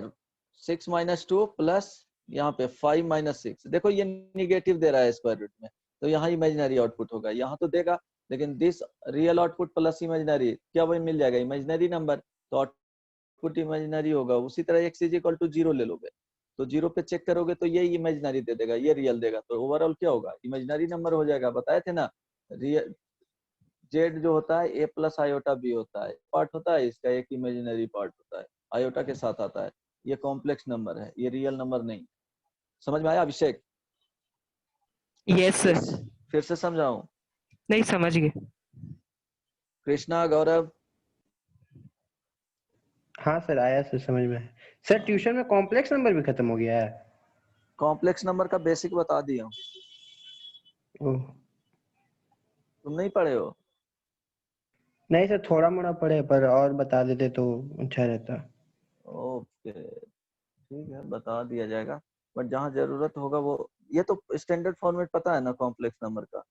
6 माइनस 2 प्लस यहाँ पे 5 माइनस 6, देखो ये निगेटिव दे रहा है स्क्वायर रूट में, तो यहाँ इमेजिनरी आउटपुट होगा, यहाँ तो देगा लेकिन this real output plus imaginary क्या वही मिल जाएगा इमेजिनरी नंबर, तो आउटपुट इमेजिनरी होगा। उसी तरह x इज इक्वल टू 0 ले लोगे तो 0 पे चेक करोगे तो ये इमेजिनरी दे देगा, ये रियल देगा, तो ओवरऑल क्या होगा इमेजिनरी नंबर हो जाएगा। बताए थे ना रियल जेड जो होता है ए प्लस आयोटा बी होता है, पार्ट होता है इसका एक इमेजिनरी पार्ट होता है, आयोटा के साथ आता है, ये कॉम्प्लेक्स नंबर है, ये रियल नंबर नहीं। समझ में आया अभिषेक? यस फिर, सर। फिर से समझाऊं? नहीं समझ गए। कृष्णा, गौरव? हाँ सर आया सर, समझ में आया। सर ट्यूशन में कॉम्प्लेक्स नंबर भी खत्म हो गया है? कॉम्प्लेक्स नंबर का बेसिक बता दिया हूं, ओह तुम नहीं पढ़े हो? नहीं सर, थोड़ा मोड़ा पढ़े, पर और बता देते तो अच्छा रहता। ओके ठीक है, बता दिया जाएगा, बट जहाँ जरूरत होगा वो, ये तो स्टैंडर्ड फॉर्मेट पता है ना कॉम्प्लेक्स नंबर का,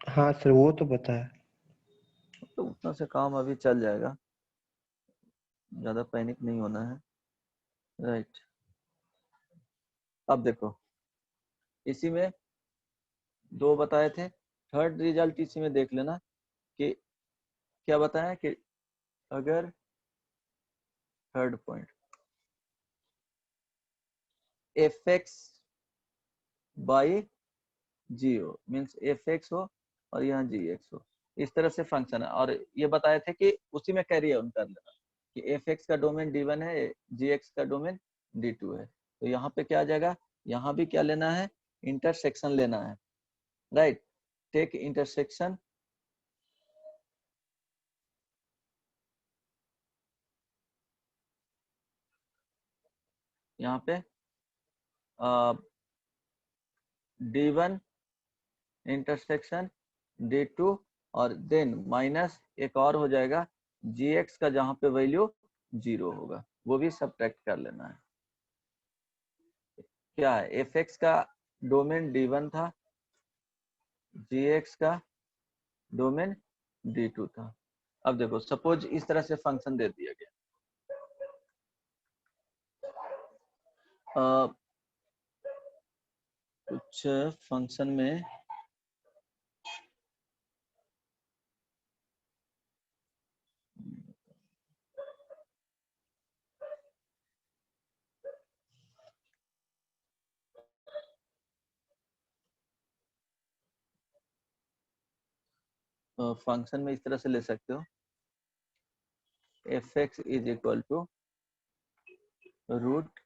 हाँ सर वो तो पता है। तो उतना से काम अभी चल जाएगा, ज्यादा पैनिक नहीं होना है। राइट, अब देखो इसी में दो बताए थे, थर्ड रिजल्ट इसी में देख लेना कि क्या बताया कि अगर third point F X by G हो, मीन्स एफ एक्स हो और यहाँ जी एक्स हो, इस तरह से फंक्शन है। और ये बताए थे कि उसी में कैरी ऑन कर लेना कि एफ एक्स का डोमेन D1 है, जी एक्स का डोमेन D2 है, तो यहाँ पे क्या आ जाएगा, यहाँ भी क्या लेना है इंटरसेक्शन लेना है। राइट, टेक इंटरसेक्शन यहाँ पे D1 इंटरसेक्शन D2 और देन माइनस एक और हो जाएगा Gx का जहां पे वैल्यू 0 होगा, वो भी सब्ट्रैक्ट कर लेना है। क्या है Fx का डोमेन D1 था, Gx का डोमेन D2 था। अब देखो सपोज इस तरह से फंक्शन दे दिया गया, कुछ फंक्शन में फंक्शन में इस तरह से ले सकते हो, Fx is equal to root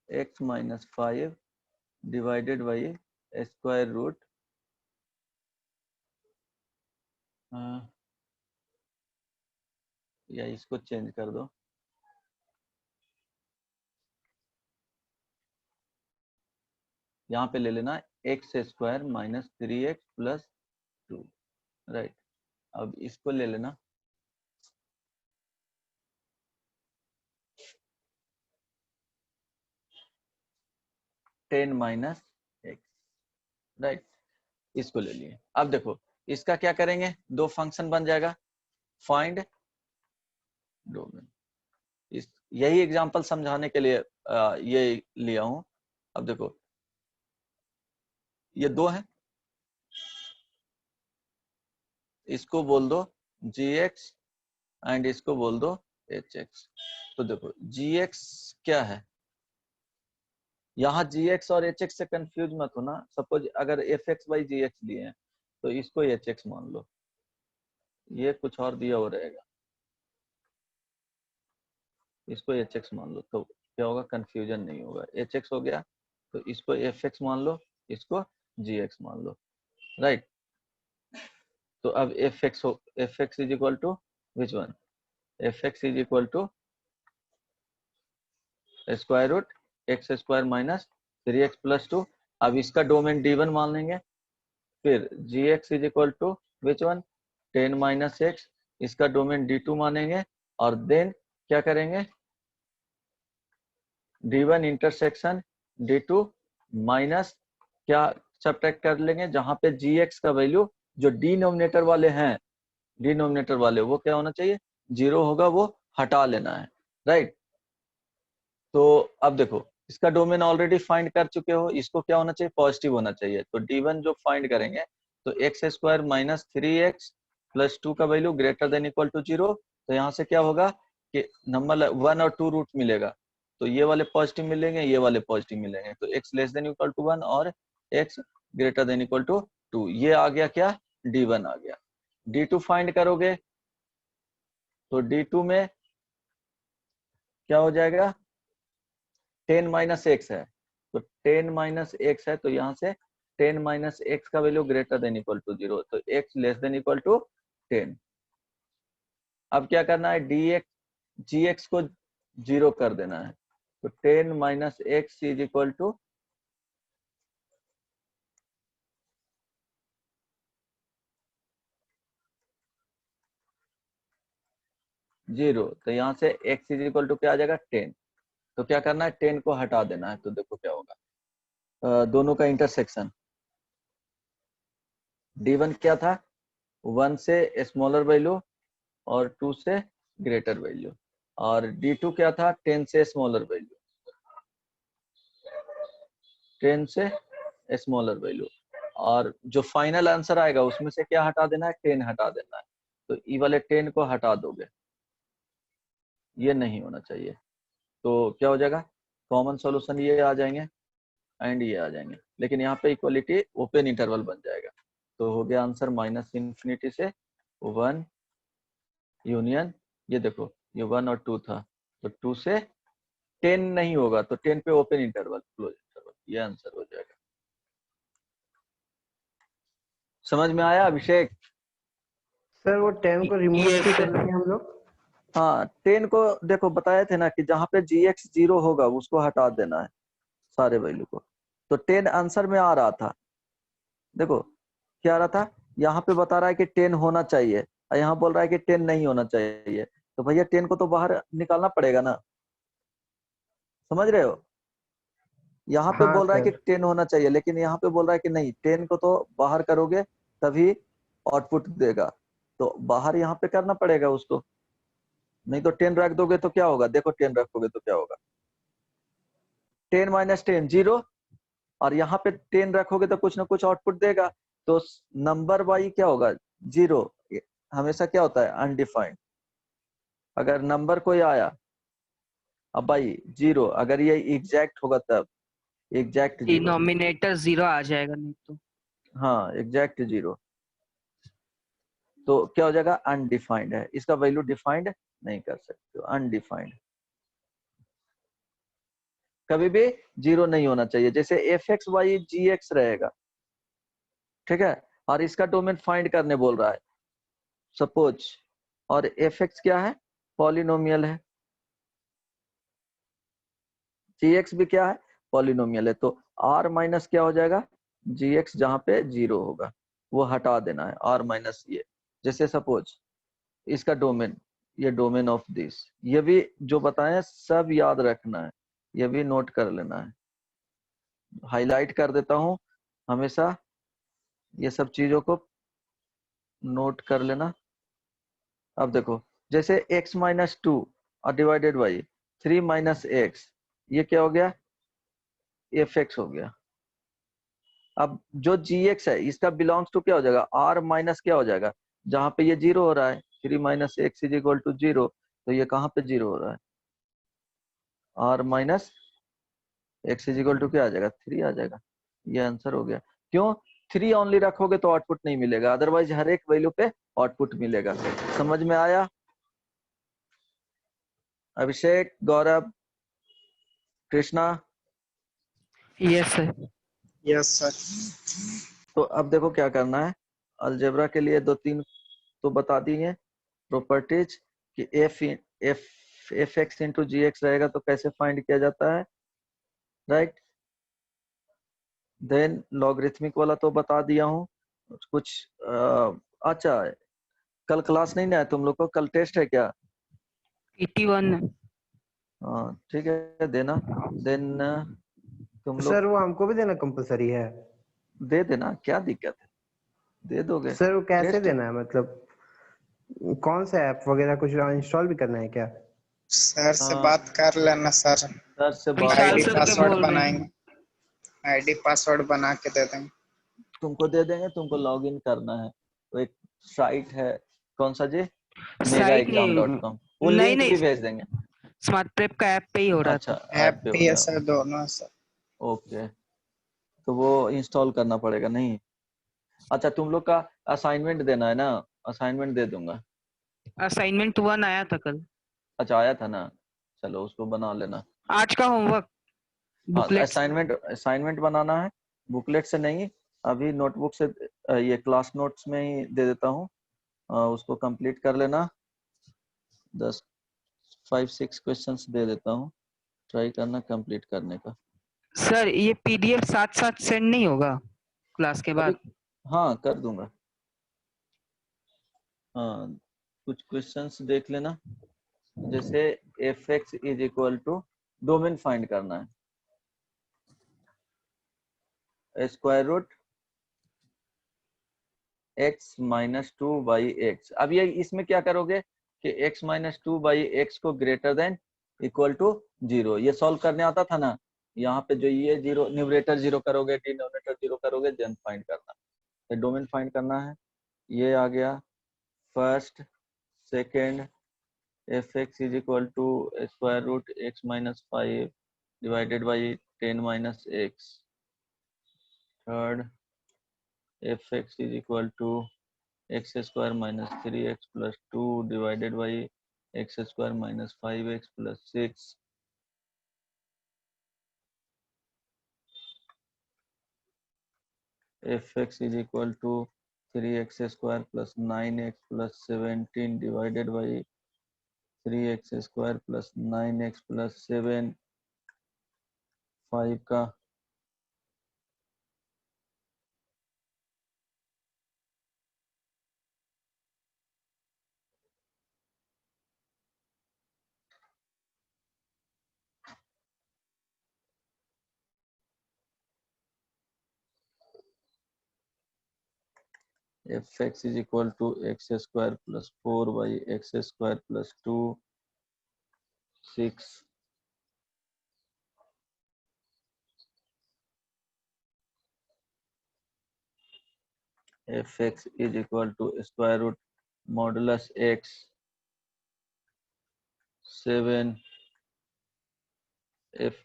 x minus 5 divided by square root या इसको चेंज कर दो, यहाँ पे ले लेना x square minus 3x plus 2। Right, अब इसको ले लेना टेन माइनस एक्स। राइट, इसको ले लिए। अब देखो इसका क्या करेंगे, दो फंक्शन बन जाएगा, फाइंड डोमेन। इस यही एग्जांपल समझाने के लिए ये लिया हूं। अब देखो ये दो है, इसको बोल दो gx एंड इसको बोल दो hx। तो देखो gx क्या है, यहाँ gx और hx से कंफ्यूज मत होना। सपोज अगर fx बाई gx दिए हैं तो इसको hx मान लो, ये कुछ और दिया हो रहेगा, इसको hx मान लो, तो क्या होगा कंफ्यूजन नहीं होगा, hx हो गया तो इसको fx मान लो, इसको gx मान लो। राइट, तो अब fx is equal to which one, fx is equal to square root x square minus 3x plus 2। अब इसका डोमेन D1 मान लेंगे, फिर gx is equal to which one 10 minus x, इसका डोमेन D2 मानेंगे, और देन क्या करेंगे D1 इंटरसेक्शन D2 माइनस क्या सब्ट्रैक्ट कर लेंगे, जहां पे gx का वैल्यू जो डिनोमिनेटर वाले हैं, डिनोमिनेटर वाले वो क्या होना चाहिए 0 होगा, वो हटा लेना है। राइट, तो अब देखो इसका डोमेन ऑलरेडी फाइंड कर चुके हो, इसको क्या होना चाहिए पॉजिटिव होना चाहिए, तो D1 जो फाइंड करेंगे तो x square minus 3x plus 2 का value greater than equal to 0। तो यहाँ से क्या होगा कि नंबर 1 और 2 रूट मिलेगा, तो ये वाले पॉजिटिव मिलेंगे, ये वाले पॉजिटिव मिलेंगे, तो x less than equal to 1 और x greater than equal to 2। ये आ गया क्या, D1 आ गया। D2 फाइंड करोगे तो D2 में क्या हो जाएगा, 10 माइनस एक्स है, तो 10 माइनस एक्स है, तो यहाँ से 10 माइनस एक्स का value greater than equal to 0, तो x less than equal to 10। अब क्या करना है, gx को 0 कर देना है, तो 10 minus x is equal to 0। तो यहाँ से x इज इक्वल टू क्या आ जाएगा, 10। तो क्या करना है, 10 को हटा देना है, तो देखो क्या होगा, दोनों का इंटरसेक्शन। D1 क्या था, 1 से स्मॉलर वैल्यू और 2 से ग्रेटर वैल्यू, और D2 क्या था, 10 से स्मॉलर वैल्यू, 10 से स्मॉलर वैल्यू, और जो फाइनल आंसर आएगा उसमें से क्या हटा देना है, 10 हटा देना है। तो ई वाले 10 को हटा दोगे, ये नहीं होना चाहिए, तो क्या हो जाएगा, कॉमन सॉल्यूशन ये आ जाएंगे एंड ये आ जाएंगे, लेकिन यहाँ पे इक्वलिटी ओपन इंटरवल बन जाएगा। तो हो गया आंसर माइनस इन्फिनिटी से 1 यूनियन, ये देखो ये 1 और 2 था, तो 2 से 10 नहीं होगा, तो 10 पे ओपन इंटरवल क्लोज इंटरवल, ये आंसर हो जाएगा। समझ में आया अभिषेक? सर वो 10 को रिमूव Yes, क्यों sir. कर रहे हैं हम लोग? हाँ 10 को देखो बताए थे ना कि जहाँ पे gx 0 होगा उसको हटा देना है सारे वैल्यू को। तो 10 आंसर में आ रहा था, देखो क्या आ रहा था, यहाँ पे बता रहा है कि 10 होना चाहिए और यहाँ बोल रहा है कि 10 नहीं होना चाहिए, तो भैया 10 को तो बाहर निकालना पड़ेगा ना, समझ रहे हो? यहाँ पे हाँ बोल रहा है कि सर। 10 होना चाहिए, लेकिन यहाँ पे बोल रहा है कि नहीं, 10 को तो बाहर करोगे तभी आउटपुट देगा, तो बाहर यहाँ पे करना पड़ेगा उसको, नहीं तो 10 रख दोगे तो क्या होगा, देखो 10 रखोगे तो क्या होगा, 10 माइनस 10 0, और यहाँ पे 10 रखोगे तो कुछ ना कुछ आउटपुट देगा, तो नंबर वाई क्या होगा, 0 हमेशा क्या होता है, अनडिफाइंड। अगर नंबर कोई आया, अब भाई 0, अगर ये एग्जैक्ट होगा तब एग्जैक्ट 0, डिनोमिनेटर 0 आ जाएगा, नहीं तो हाँ एग्जैक्ट 0, तो क्या हो जाएगा, अनडिफाइंड है, इसका वैल्यू डिफाइंड नहीं कर सकते, अनडिफाइंड। कभी भी 0 नहीं होना चाहिए, जैसे एफ एक्स वाई जी एक्स रहेगा, ठीक है, और इसका डोमेन फाइंड करने बोल रहा है सपोज, और एफ एक्स क्या है, पॉलिनोमियल है, जी एक्स भी क्या है, पॉलिनोमियल है, तो आर माइनस क्या हो जाएगा, जी एक्स जहाँ पे 0 होगा वो हटा देना है, आर माइनस ये, जैसे सपोज इसका डोमेन, ये डोमेन ऑफ दिस, ये भी जो बताए सब याद रखना है, ये भी नोट कर लेना है, हाईलाइट कर देता हूँ हमेशा, ये सब चीजों को नोट कर लेना। अब देखो जैसे x माइनस 2 और डिवाइडेड बाई 3 माइनस एक्स, ये क्या हो गया, एफ एक्स हो गया। अब जो gx है इसका बिलोंग्स टू क्या हो जाएगा, r माइनस क्या हो जाएगा, जहां पे ये 0 हो रहा है, 3 minus x is equal to 0, तो ये कहाँ पे 0 हो रहा है, r minus x is equal to क्या आ जाएगा, 3 आ जाएगा, ये आंसर हो गया। क्यों, 3 ओनली रखोगे तो आउटपुट नहीं मिलेगा, अदरवाइज हर एक वैल्यू पे आउटपुट मिलेगा। समझ में आया Abhishek, Gaurav, Krishna? Yes sir. Yes sir. तो अब देखो क्या करना है, अलजेब्रा के लिए 2-3 तो बता दिए प्रॉपर्टीज कि एफ एक्स इंटू जी एक्स रहेगा तो कैसे फाइंड किया जाता है, राइट। देन लॉगरिथमिक वाला तो बता दिया हूँ कुछ। अच्छा कल क्लास नहीं ना है तुम लोग को, कल टेस्ट है क्या? PT1 हाँ ठीक है देना, देन तुम लोग सर वो हमको भी देना कंपलसरी है? दे देना, क्या दिक्कत है, दे दोगे। सर वो कैसे टेस्ट देना है, मतलब कौन सा ऐप वगैरह कुछ इंस्टॉल भी करना है क्या? सर से हाँ। बात कर लेना सर, सर से बात विशाल आईडी सर क्या पासवर्ड बोल रहे हैं? बनाएंगे, आईडी पासवर्ड बना के दे देंगे। तुमको दे देंगे, तुमको लॉग इन करना है। तो एक साइट है, कौन सा जी, साइट megaexam.com, वो नहीं लिंक नहीं, भी भेज देंगे। स्मार्ट प्रेप का ऐप पे ही हो रहा अच्छा, था। ऐप पे हो भी है रहा सर, दोनों है सर। ओके, तो वो इंस्टॉल करना पड़ेगा नहीं। अच्छा, तुम लोग का असाइनमेंट देना है ना, असाइनमेंट दे दूंगा। असाइनमेंट 1 आया था कल। अच्छा, आया था ना, चलो उसको बना लेना। आज का होमवर्क हाँ, बुकलेट असाइनमेंट बनाना है, बुकलेट से नहीं, अभी नोटबुक से, ये क्लास नोट्स में ही दे देता हूँ, उसको कंप्लीट कर लेना। 5-6 क्वेश्चंस दे देता हूँ, ट्राई करना कंप्लीट करने का। सर, ये पीडीएफ साथ साथ सेंड नहीं होगा क्लास के अभी बाद? हाँ कर दूंगा। हाँ, कुछ क्वेश्चंस देख लेना, जैसे fx is equal to, domain find करना है, square root x minus 2/x। अब ये इसमें क्या करोगे कि x माइनस 2/x को ग्रेटर देन इक्वल टू 0, ये सॉल्व करने आता था ना। यहाँ पे जो ये 0, न्यूमरेटर 0 करोगे, डिनोमिनेटर 0 करोगे, देन फाइंड करना, तो डोमेन फाइंड करना है। ये आ गया first. Second, fx is equal to square root x minus 5 divided by 10 minus x। Third, fx is equal to x square minus 3x plus 2 divided by x square minus 5x plus 6। fx is equal to 3x square plus 9x plus 17 divided by 3x square plus 9x plus 7। 5 का fx is equal to x square plus 4 by x square plus 2 6। fx is equal to square root modulus x 7 f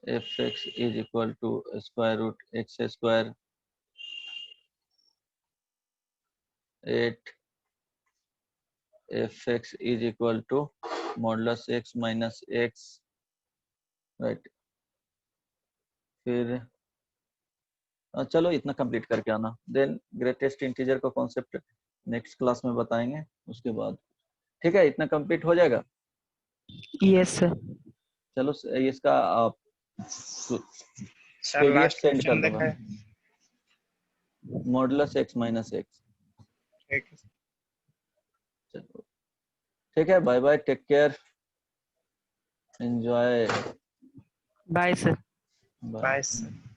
fx is equal to square root x square 8 fx is equal to modulus x minus x, right. फिर चलो इतना complete करके आना, then greatest integer का concept next class में बताएंगे उसके बाद। ठीक है, इतना कंप्लीट हो जाएगा। Yes sir. चलो इसका सर पीडीएफ लास्ट सेंड कर क्वेश्चन दूंगा, दिखाए। Modulus x minus x। ठीक है। चलो ठीक है, bye bye, take care, enjoy, bye sir. Bye. Bye sir.